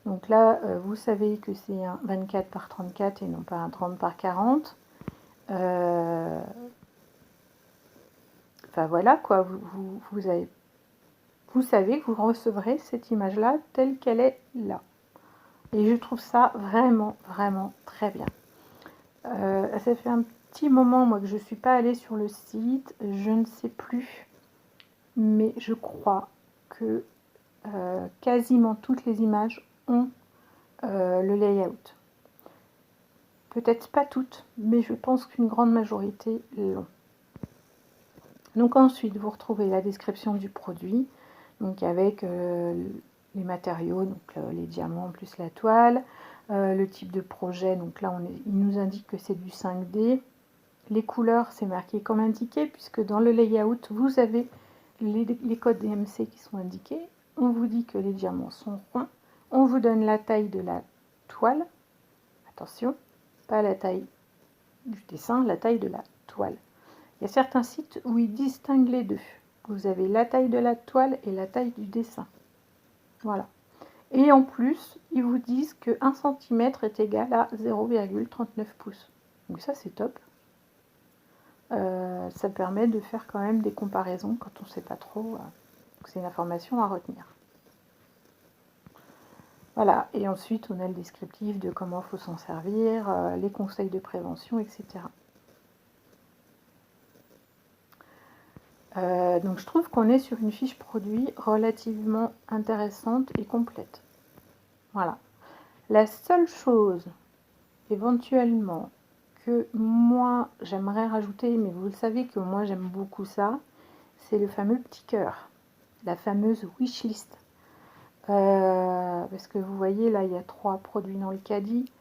S2: Donc là, vous savez que c'est un 24 par 34 et non pas un 30 par 40. Enfin voilà quoi, vous savez que vous recevrez cette image-là telle qu'elle est là. Et je trouve ça vraiment, vraiment très bien. Ça fait un petit moment moi que je ne suis pas allée sur le site, je ne sais plus, mais je crois que quasiment toutes les images ont le layout. Peut-être pas toutes, mais je pense qu'une grande majorité l'ont. Donc ensuite, vous retrouvez la description du produit, donc avec les matériaux, donc les diamants plus la toile, le type de projet, donc là il nous indique que c'est du 5D. Les couleurs, c'est marqué comme indiqué, puisque dans le layout, vous avez les codes DMC qui sont indiqués. On vous dit que les diamants sont ronds. On vous donne la taille de la toile. Attention, pas la taille du dessin, la taille de la toile. Il y a certains sites où ils distinguent les deux. Vous avez la taille de la toile et la taille du dessin. Voilà. Et en plus, ils vous disent que 1 cm est égal à 0,39 pouces. Donc ça, c'est top. Ça permet de faire quand même des comparaisons quand on ne sait pas trop. C'est une information à retenir. Voilà. Et ensuite, on a le descriptif de comment il faut s'en servir, les conseils de prévention, etc. Donc je trouve qu'on est sur une fiche produit relativement intéressante et complète. Voilà. La seule chose éventuellement que moi j'aimerais rajouter, mais vous le savez que moi j'aime beaucoup ça, c'est le fameux petit cœur, la fameuse wishlist. Parce que vous voyez là il y a 3 produits dans le caddie.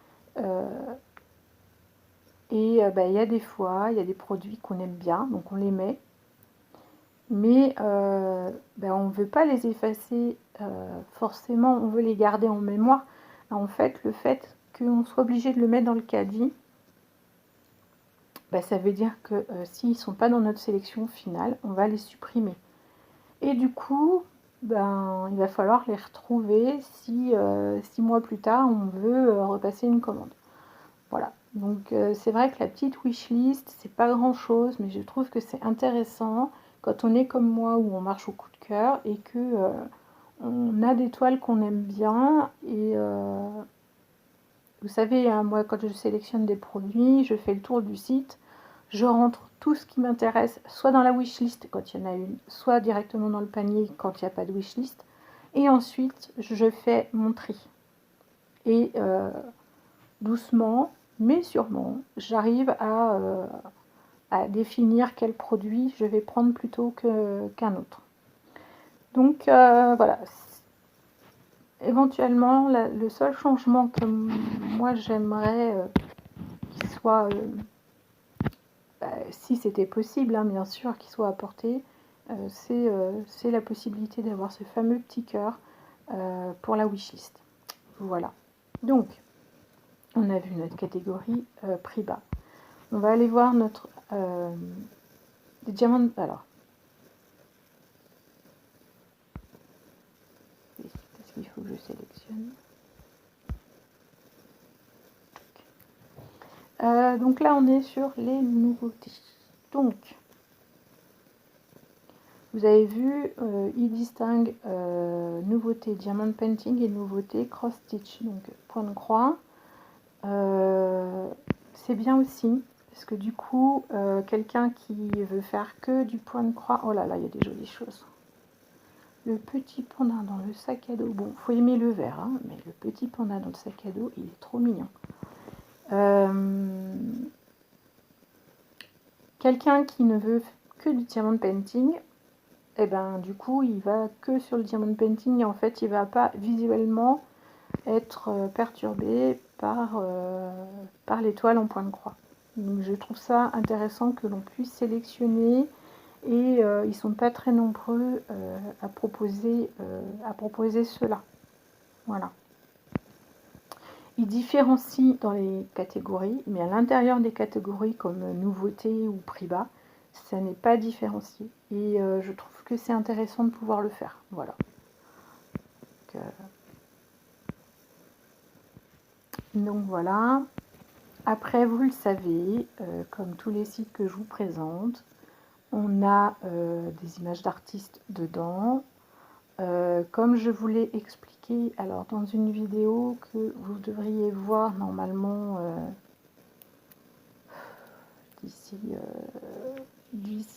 S2: Et il y a des fois, il y a des produits qu'on aime bien, donc on les met. Mais on ne veut pas les effacer forcément, on veut les garder en mémoire. En fait, le fait qu'on soit obligé de le mettre dans le caddie, ça veut dire que s'ils ne sont pas dans notre sélection finale, on va les supprimer. Et du coup, il va falloir les retrouver si 6 mois plus tard, on veut repasser une commande. Voilà, donc c'est vrai que la petite wishlist, c'est pas grand chose, mais je trouve que c'est intéressant quand on est comme moi où on marche au coup de cœur et que on a des toiles qu'on aime bien. Et vous savez, hein, moi quand je sélectionne des produits, je fais le tour du site, je rentre tout ce qui m'intéresse, soit dans la wishlist quand il y en a une, soit directement dans le panier quand il n'y a pas de wishlist, et ensuite je fais mon tri. Et doucement, mais sûrement, j'arrive à définir quel produit je vais prendre plutôt qu'un autre. Donc voilà, éventuellement, le seul changement que moi j'aimerais qu'il soit, si c'était possible, hein, bien sûr, qu'il soit apporté, c'est la possibilité d'avoir ce fameux petit cœur pour la wishlist. Voilà. Donc, on a vu notre catégorie prix bas. On va aller voir notre des diamants. Alors, parce qu'il faut que je sélectionne. Donc là, on est sur les nouveautés. Donc, vous avez vu, il distingue nouveauté diamond painting et nouveauté cross stitch. Donc, point de croix. C'est bien aussi. Parce que du coup, quelqu'un qui veut faire que du point de croix, oh là là, il y a des jolies choses. Le petit panda dans le sac à dos, bon, faut aimer le vert, hein, mais le petit panda dans le sac à dos, il est trop mignon. Quelqu'un qui ne veut que du diamond painting, et du coup, il va que sur le diamond painting et en fait, il va pas visuellement être perturbé par l'étoile en point de croix. Donc je trouve ça intéressant que l'on puisse sélectionner et ils sont pas très nombreux à proposer cela. Voilà. Ils différencient dans les catégories, mais à l'intérieur des catégories comme nouveauté ou prix bas, ça n'est pas différencié. Et je trouve que c'est intéressant de pouvoir le faire. Voilà. Donc voilà. Après, vous le savez, comme tous les sites que je vous présente, on a des images d'artistes dedans. Comme je vous l'ai expliqué alors dans une vidéo que vous devriez voir normalement d'ici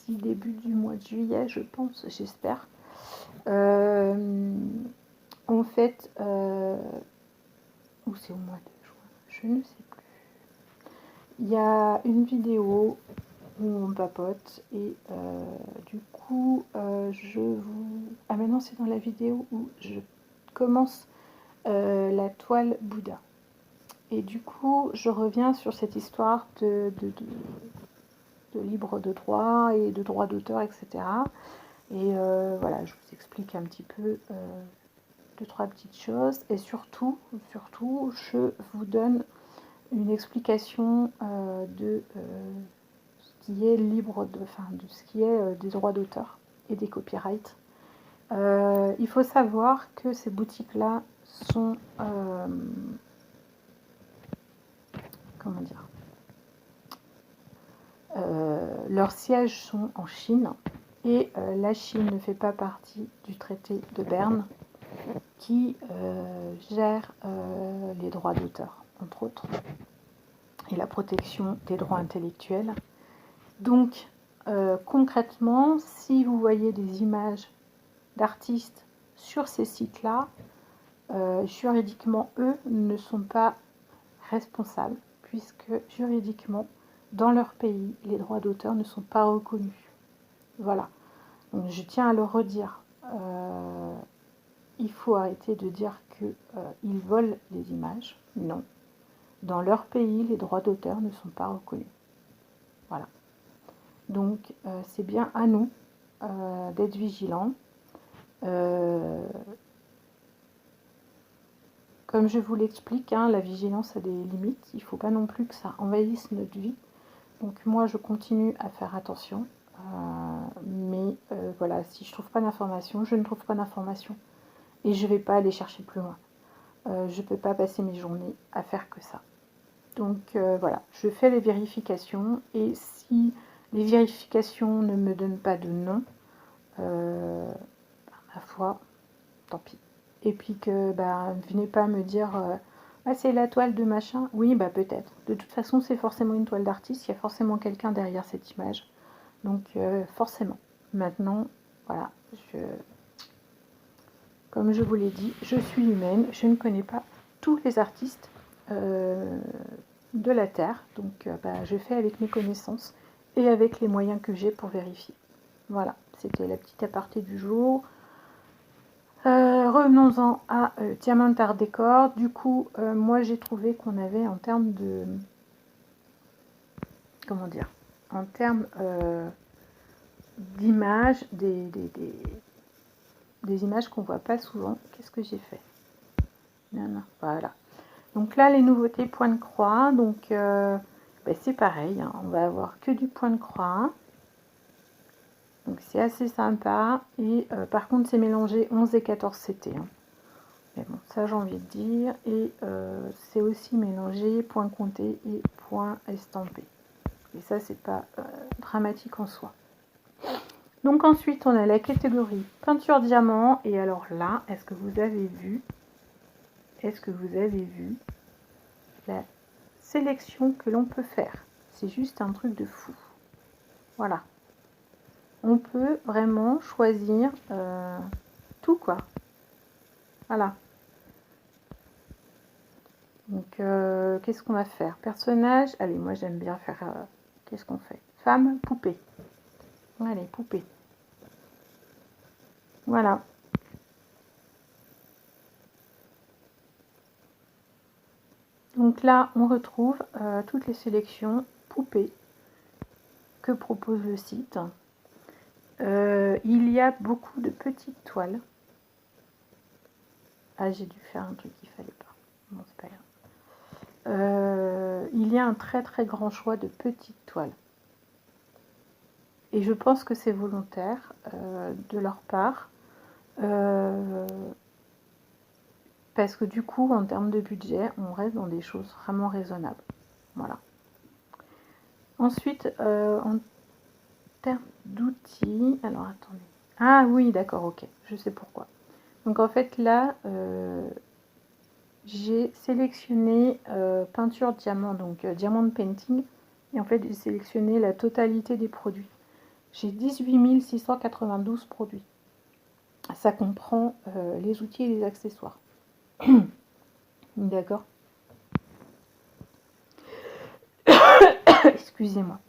S2: début du mois de juillet, je pense, j'espère. En fait, ou c'est au mois de juin, je ne sais plus. Il y a une vidéo où on papote et du coup je vous... Ah maintenant c'est dans la vidéo où je commence la toile Bouddha. Et du coup je reviens sur cette histoire de libre de droit et de droit d'auteur, etc. Et voilà, je vous explique un petit peu 2-3 petites choses. Et surtout, je vous donne une explication de ce qui est libre de ce qui est des droits d'auteur et des copyrights. Il faut savoir que ces boutiques-là sont comment dire, leurs sièges sont en Chine et la Chine ne fait pas partie du traité de Berne qui gère les droits d'auteur, entre autres, et la protection des droits intellectuels. Donc, concrètement, si vous voyez des images d'artistes sur ces sites-là, juridiquement, eux ne sont pas responsables, puisque juridiquement, dans leur pays, les droits d'auteur ne sont pas reconnus. Voilà. Donc je tiens à le redire. Il faut arrêter de dire qu'ils volent les images. Non. Dans leur pays, les droits d'auteur ne sont pas reconnus. Voilà. Donc c'est bien à nous d'être vigilants. Comme je vous l'explique, hein, la vigilance a des limites. Il ne faut pas non plus que ça envahisse notre vie. Donc moi, je continue à faire attention. Mais voilà, si je ne trouve pas d'information, je ne trouve pas d'information. Et je ne vais pas aller chercher plus loin. Je ne peux pas passer mes journées à faire que ça. Donc voilà, je fais les vérifications. Et si les vérifications ne me donnent pas de nom, ma foi, tant pis. Et puis que venez pas me dire ah, c'est la toile de machin. Oui, peut-être. De toute façon, c'est forcément une toile d'artiste, il y a forcément quelqu'un derrière cette image. Donc forcément. Maintenant, voilà, comme je vous l'ai dit, je suis humaine, je ne connais pas tous les artistes de la Terre. Donc je fais avec mes connaissances et avec les moyens que j'ai pour vérifier. Voilà, c'était la petite aparté du jour. Revenons-en à Diamant Art Décor. Du coup, moi j'ai trouvé qu'on avait en termes de... Comment dire? En termes d'images, des images qu'on voit pas souvent. Qu'est-ce que j'ai fait? Voilà. Donc là, les nouveautés point de croix. Donc c'est pareil, hein, on va avoir que du point de croix. Donc c'est assez sympa. Et par contre, c'est mélangé 11 et 14 CT. Hein. Mais bon, ça j'ai envie de dire. Et c'est aussi mélangé point compté et point estampé. Et ça, c'est pas dramatique en soi. Donc ensuite, on a la catégorie peinture diamant. Et alors là, est-ce que vous avez vu la sélection que l'on peut faire? C'est juste un truc de fou. Voilà. On peut vraiment choisir tout, quoi. Voilà. Donc, qu'est-ce qu'on va faire? Personnage. Allez, moi, j'aime bien faire... qu'est-ce qu'on fait? Femme, poupée. Allez, poupée. Voilà. Donc là, on retrouve toutes les sélections poupées que propose le site. Il y a beaucoup de petites toiles. Ah, j'ai dû faire un truc qu'il ne fallait pas. Bon, c'est pas grave. Il y a un très très grand choix de petites toiles. Et je pense que c'est volontaire de leur part. Parce que du coup, en termes de budget, on reste dans des choses vraiment raisonnables. Voilà. Ensuite, en termes d'outils... Alors, attendez. Ah oui, d'accord, ok. Je sais pourquoi. Donc, en fait, là, j'ai sélectionné peinture diamant, donc diamant painting. Et en fait, j'ai sélectionné la totalité des produits. J'ai 18 692 produits. Ça comprend les outils et les accessoires. D'accord. Excusez-moi.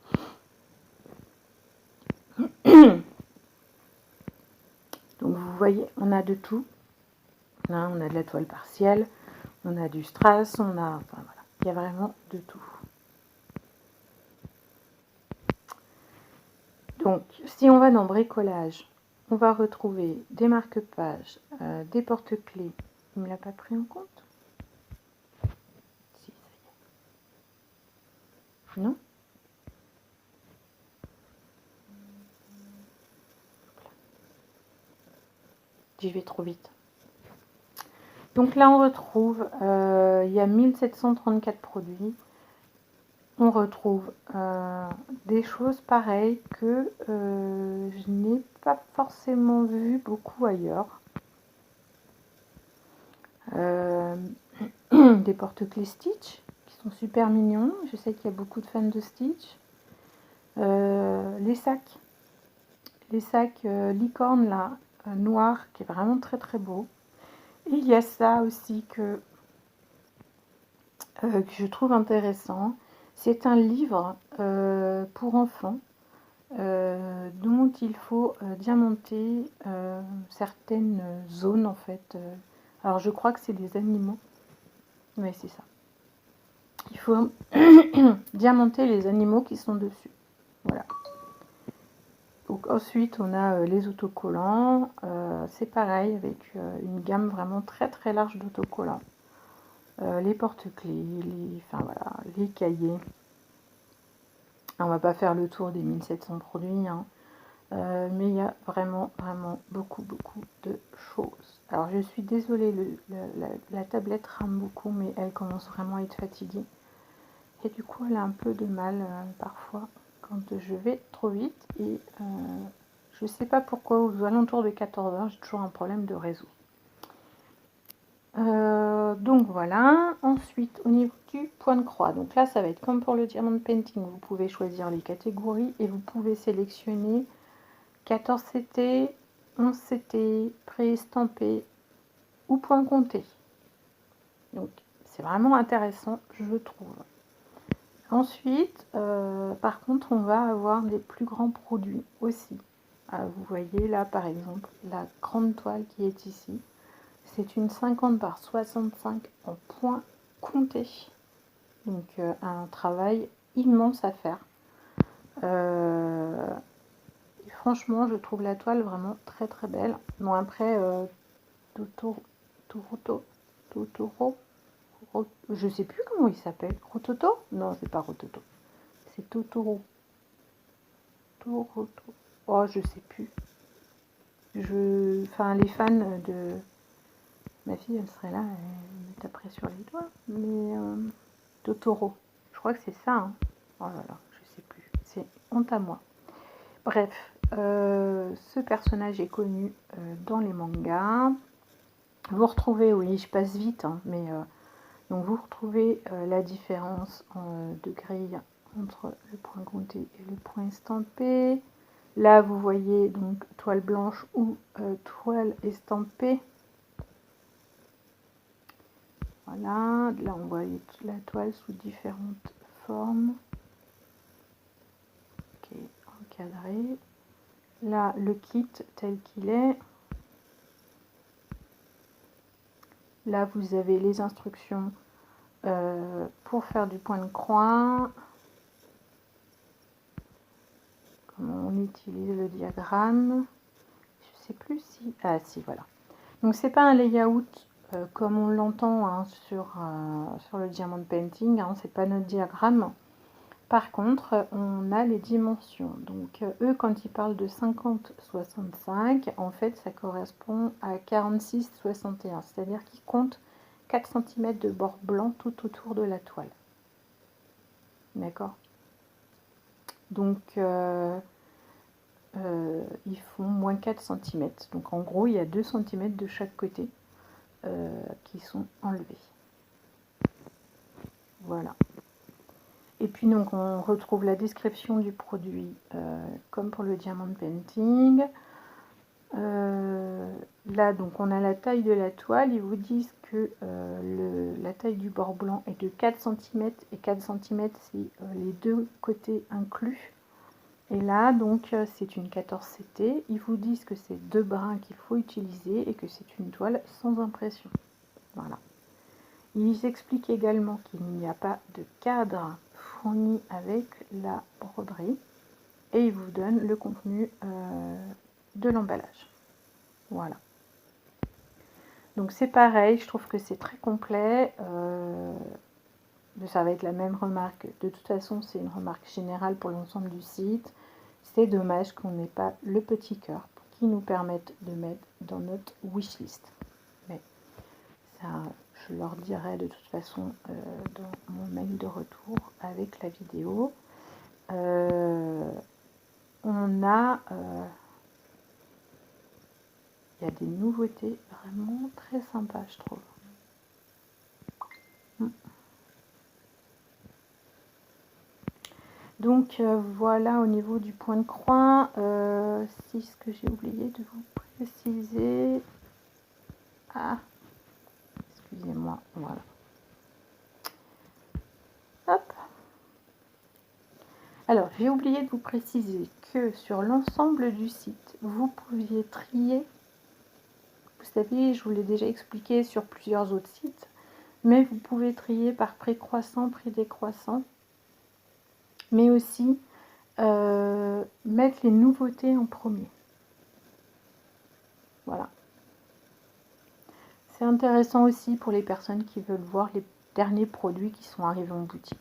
S2: Donc vous voyez, on a de tout. Là, on a de la toile partielle, on a du strass, on a... Enfin voilà, il y a vraiment de tout. Donc, si on va dans bricolage, on va retrouver des marque-pages, des porte-clés. Il ne me l'a pas pris en compte? Si, ça y est. Non? J'y vais trop vite. Donc là, on retrouve, il y a 1734 produits. On retrouve des choses pareilles que je n'ai pas forcément vu beaucoup ailleurs. Des porte-clés Stitch qui sont super mignons. Je sais qu'il y a beaucoup de fans de Stitch. Les sacs licorne là, noir, qui est vraiment très très beau. Et il y a ça aussi que je trouve intéressant. C'est un livre pour enfants dont il faut diamanter certaines zones en fait. Alors je crois que c'est des animaux. Oui, c'est ça. Il faut diamanter les animaux qui sont dessus. Voilà. Donc ensuite on a les autocollants. C'est pareil avec une gamme vraiment très très large d'autocollants. Les porte-clés, enfin, voilà, les cahiers. On va pas faire le tour des 1700 produits, hein. Mais il y a vraiment beaucoup de choses. Alors je suis désolée, la tablette rame beaucoup, mais elle commence vraiment à être fatiguée. Et du coup elle a un peu de mal parfois quand je vais trop vite. Et je sais pas pourquoi aux alentours de 14h j'ai toujours un problème de réseau. Donc voilà, ensuite au niveau du point de croix, donc là ça va être comme pour le diamond painting, vous pouvez choisir les catégories et vous pouvez sélectionner 14 CT, 11 CT, pré-estampé ou point compté. Donc c'est vraiment intéressant, je trouve. Ensuite, par contre, on va avoir des plus grands produits aussi. Vous voyez là par exemple la grande toile qui est ici. C'est une 50 par 65 en point compté. Donc un travail immense à faire. Et franchement, je trouve la toile vraiment très très belle. Bon après, Totoro, je sais plus comment il s'appelle. Rototo? Non, c'est pas Rototo. C'est Totoro. Toroto. Oh, je sais plus. Enfin, les fans de... Ma fille, elle serait là, elle me taperait sur les doigts. Mais Totoro, je crois que c'est ça. Hein. Oh là là, je sais plus. C'est honte à moi. Bref, ce personnage est connu dans les mangas. Vous retrouvez, oui, je passe vite, hein, mais donc vous retrouvez la différence de grille entre le point compté et le point estampé. Là, vous voyez donc toile blanche ou toile estampée. Voilà, là on voit la toile sous différentes formes. Ok, encadré. Là, le kit tel qu'il est. Là, vous avez les instructions pour faire du point de croix. Comment on utilise le diagramme. Je sais plus si... Ah si, voilà. Donc c'est pas un layout comme on l'entend hein, sur le diamond painting, hein, c'est pas notre diagramme. Par contre, on a les dimensions. Donc eux, quand ils parlent de 50-65, en fait, ça correspond à 46-61. C'est-à-dire qu'ils comptent 4 cm de bord blanc tout autour de la toile. D'accord? Donc, ils font moins 4 cm. Donc en gros, il y a 2 cm de chaque côté qui sont enlevés. Voilà. Et puis donc on retrouve la description du produit comme pour le diamond painting. Là donc on a la taille de la toile, ils vous disent que la taille du bord blanc est de 4 cm et 4 cm c'est les deux côtés inclus. Et là donc c'est une 14 CT, ils vous disent que c'est 2 brins qu'il faut utiliser et que c'est une toile sans impression. Voilà. Ils expliquent également qu'il n'y a pas de cadre fourni avec la broderie et ils vous donnent le contenu de l'emballage. Voilà. Donc c'est pareil, je trouve que c'est très complet. Ça va être la même remarque. De toute façon, c'est une remarque générale pour l'ensemble du site. C'est dommage qu'on n'ait pas le petit cœur qui nous permette de mettre dans notre wishlist. Mais ça, je leur dirai de toute façon dans mon mail de retour avec la vidéo. On a... il y a des nouveautés vraiment très sympas, je trouve. Donc voilà au niveau du point de croix. Si ce que j'ai oublié de vous préciser. Ah, excusez-moi, voilà. Hop. Alors, j'ai oublié de vous préciser que sur l'ensemble du site, vous pouviez trier. Vous savez, je vous l'ai déjà expliqué sur plusieurs autres sites, mais vous pouvez trier par prix croissant, prix décroissant, mais aussi mettre les nouveautés en premier. Voilà. C'est intéressant aussi pour les personnes qui veulent voir les derniers produits qui sont arrivés en boutique.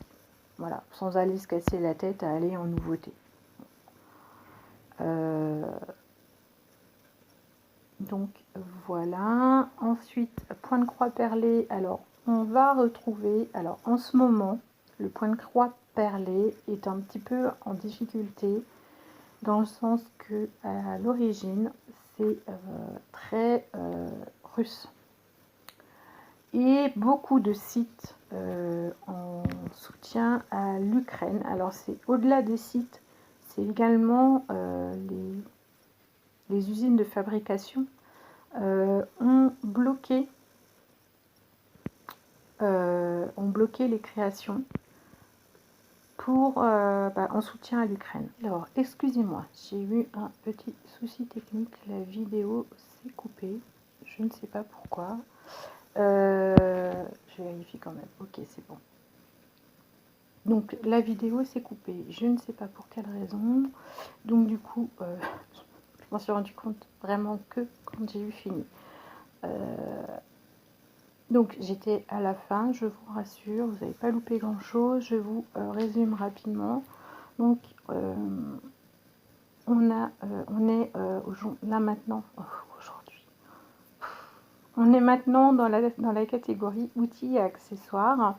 S2: Voilà, sans aller se casser la tête à aller en nouveauté. Donc voilà. Ensuite, point de croix perlé. Alors, on va retrouver. Alors, en ce moment, le point de croix perlé est un petit peu en difficulté dans le sens que à l'origine, c'est très russe. Et beaucoup de sites en soutien à l'Ukraine. Alors, c'est au-delà des sites, c'est également les usines de fabrication ont bloqué les créations pour, en soutien à l'Ukraine. Alors, excusez-moi, j'ai eu un petit souci technique, la vidéo s'est coupée, je ne sais pas pourquoi. Je vérifie quand même, ok c'est bon. Donc la vidéo s'est coupée, je ne sais pas pour quelle raison, donc du coup, je m'en suis rendu compte vraiment que quand j'ai eu fini. Donc j'étais à la fin, je vous rassure, vous n'avez pas loupé grand chose, je vous résume rapidement. Donc on est là maintenant, aujourd'hui, on est maintenant dans la catégorie outils et accessoires,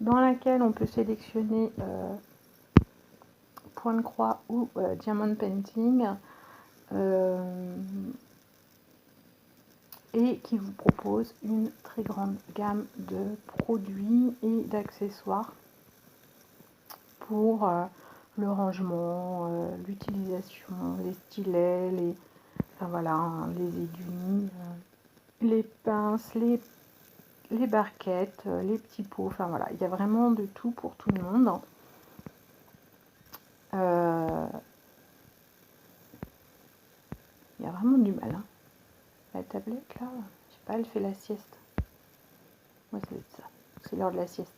S2: dans laquelle on peut sélectionner point de croix ou diamond painting, et qui vous propose une très grande gamme de produits et d'accessoires pour le rangement, l'utilisation, les stylets, enfin voilà, hein, les aiguilles, les pinces, les barquettes, les petits pots, enfin voilà, il y a vraiment de tout pour tout le monde. Il y a vraiment du mal, hein. La tablette là, je sais pas, elle fait la sieste. Moi ça va être ça, c'est l'heure de la sieste.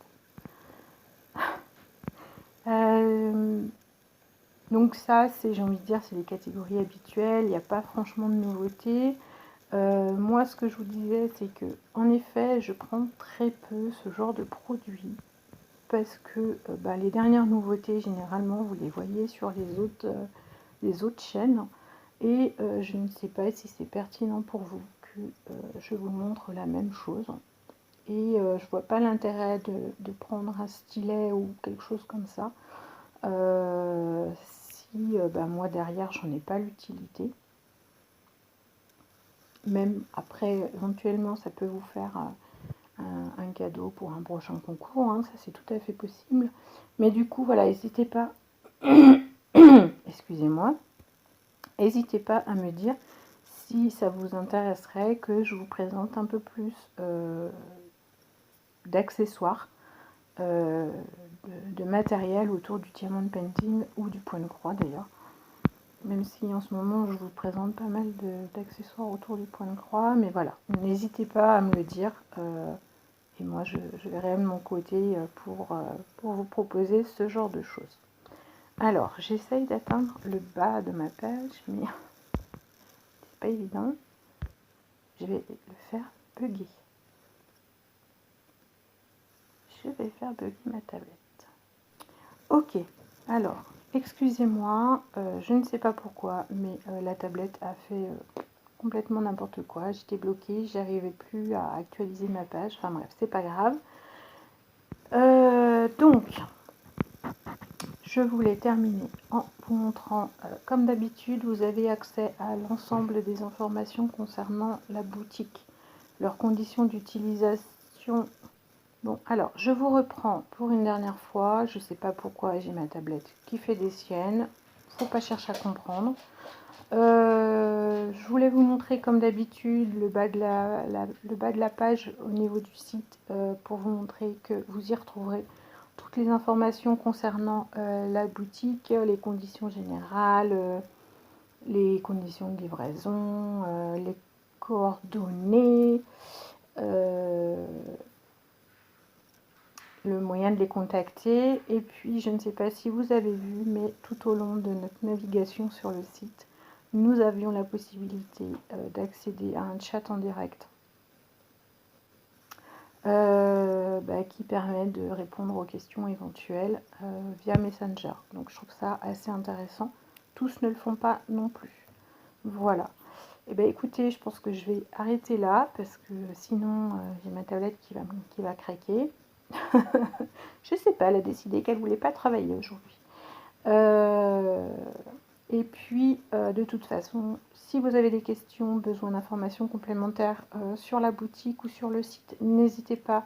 S2: Donc ça, c'est, j'ai envie de dire, c'est les catégories habituelles, il n'y a pas franchement de nouveautés. Moi, ce que je vous disais, c'est que, en effet, je prends très peu ce genre de produits parce que les dernières nouveautés, généralement, vous les voyez sur les autres chaînes et je ne sais pas si c'est pertinent pour vous que je vous montre la même chose. Et je vois pas l'intérêt de prendre un stylet ou quelque chose comme ça si moi derrière j'en ai pas l'utilité. Même après, éventuellement, ça peut vous faire un cadeau pour un prochain concours, hein, ça c'est tout à fait possible. Mais du coup, voilà, n'hésitez pas, excusez-moi, n'hésitez pas à me dire si ça vous intéresserait que je vous présente un peu plus d'accessoires, de matériel autour du diamond painting ou du point de croix d'ailleurs. Même si en ce moment je vous présente pas mal d'accessoires autour du point de croix, mais voilà, n'hésitez pas à me le dire et moi je verrai de mon côté pour vous proposer ce genre de choses. Alors j'essaye d'atteindre le bas de ma page, mais c'est pas évident. Je vais le faire bugger. Je vais faire bugger ma tablette. Ok, alors excusez-moi, je ne sais pas pourquoi, mais la tablette a fait complètement n'importe quoi. J'étais bloquée, j'arrivais plus à actualiser ma page. Enfin bref, c'est pas grave. Donc, je voulais terminer en vous montrant, comme d'habitude, vous avez accès à l'ensemble des informations concernant la boutique, leurs conditions d'utilisation Bon, alors, je vous reprends pour une dernière fois. Je ne sais pas pourquoi j'ai ma tablette qui fait des siennes. Faut pas chercher à comprendre. Je voulais vous montrer comme d'habitude le bas de la page au niveau du site pour vous montrer que vous y retrouverez toutes les informations concernant la boutique, les conditions générales, les conditions de livraison, les coordonnées, le moyen de les contacter. Et puis, je ne sais pas si vous avez vu, mais tout au long de notre navigation sur le site, nous avions la possibilité d'accéder à un chat en direct qui permet de répondre aux questions éventuelles via Messenger. Donc, je trouve ça assez intéressant. Tous ne le font pas non plus. Voilà. Et bien, écoutez, je pense que je vais arrêter là parce que sinon, j'ai ma tablette qui va craquer. Je sais pas, elle a décidé qu'elle voulait pas travailler aujourd'hui. Et puis, de toute façon, si vous avez des questions, besoin d'informations complémentaires sur la boutique ou sur le site, n'hésitez pas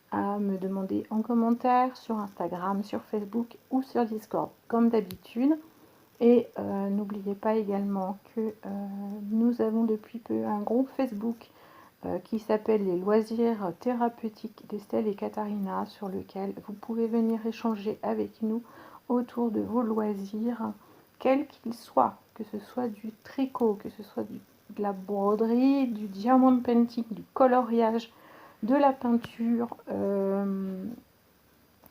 S2: à me demander en commentaire sur Instagram, sur Facebook ou sur Discord, comme d'habitude. Et n'oubliez pas également que nous avons depuis peu un groupe Facebook qui s'appelle les loisirs thérapeutiques d'Estelle et Katharina, sur lequel vous pouvez venir échanger avec nous autour de vos loisirs, quels qu'ils soient, que ce soit du tricot, que ce soit de la broderie, du diamond painting, du coloriage, de la peinture,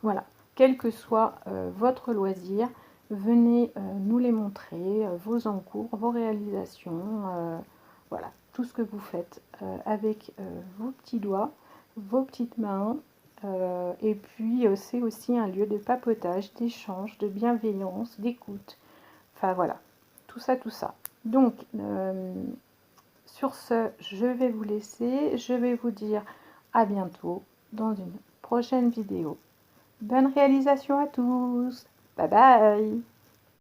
S2: voilà, quel que soit votre loisir, venez nous les montrer, vos encours, vos réalisations, voilà, tout ce que vous faites avec vos petits doigts, vos petites mains. Et puis c'est aussi un lieu de papotage, d'échange, de bienveillance, d'écoute. Enfin voilà, tout ça, tout ça. Donc, sur ce, je vais vous laisser. Je vais vous dire à bientôt dans une prochaine vidéo. Bonne réalisation à tous. Bye bye.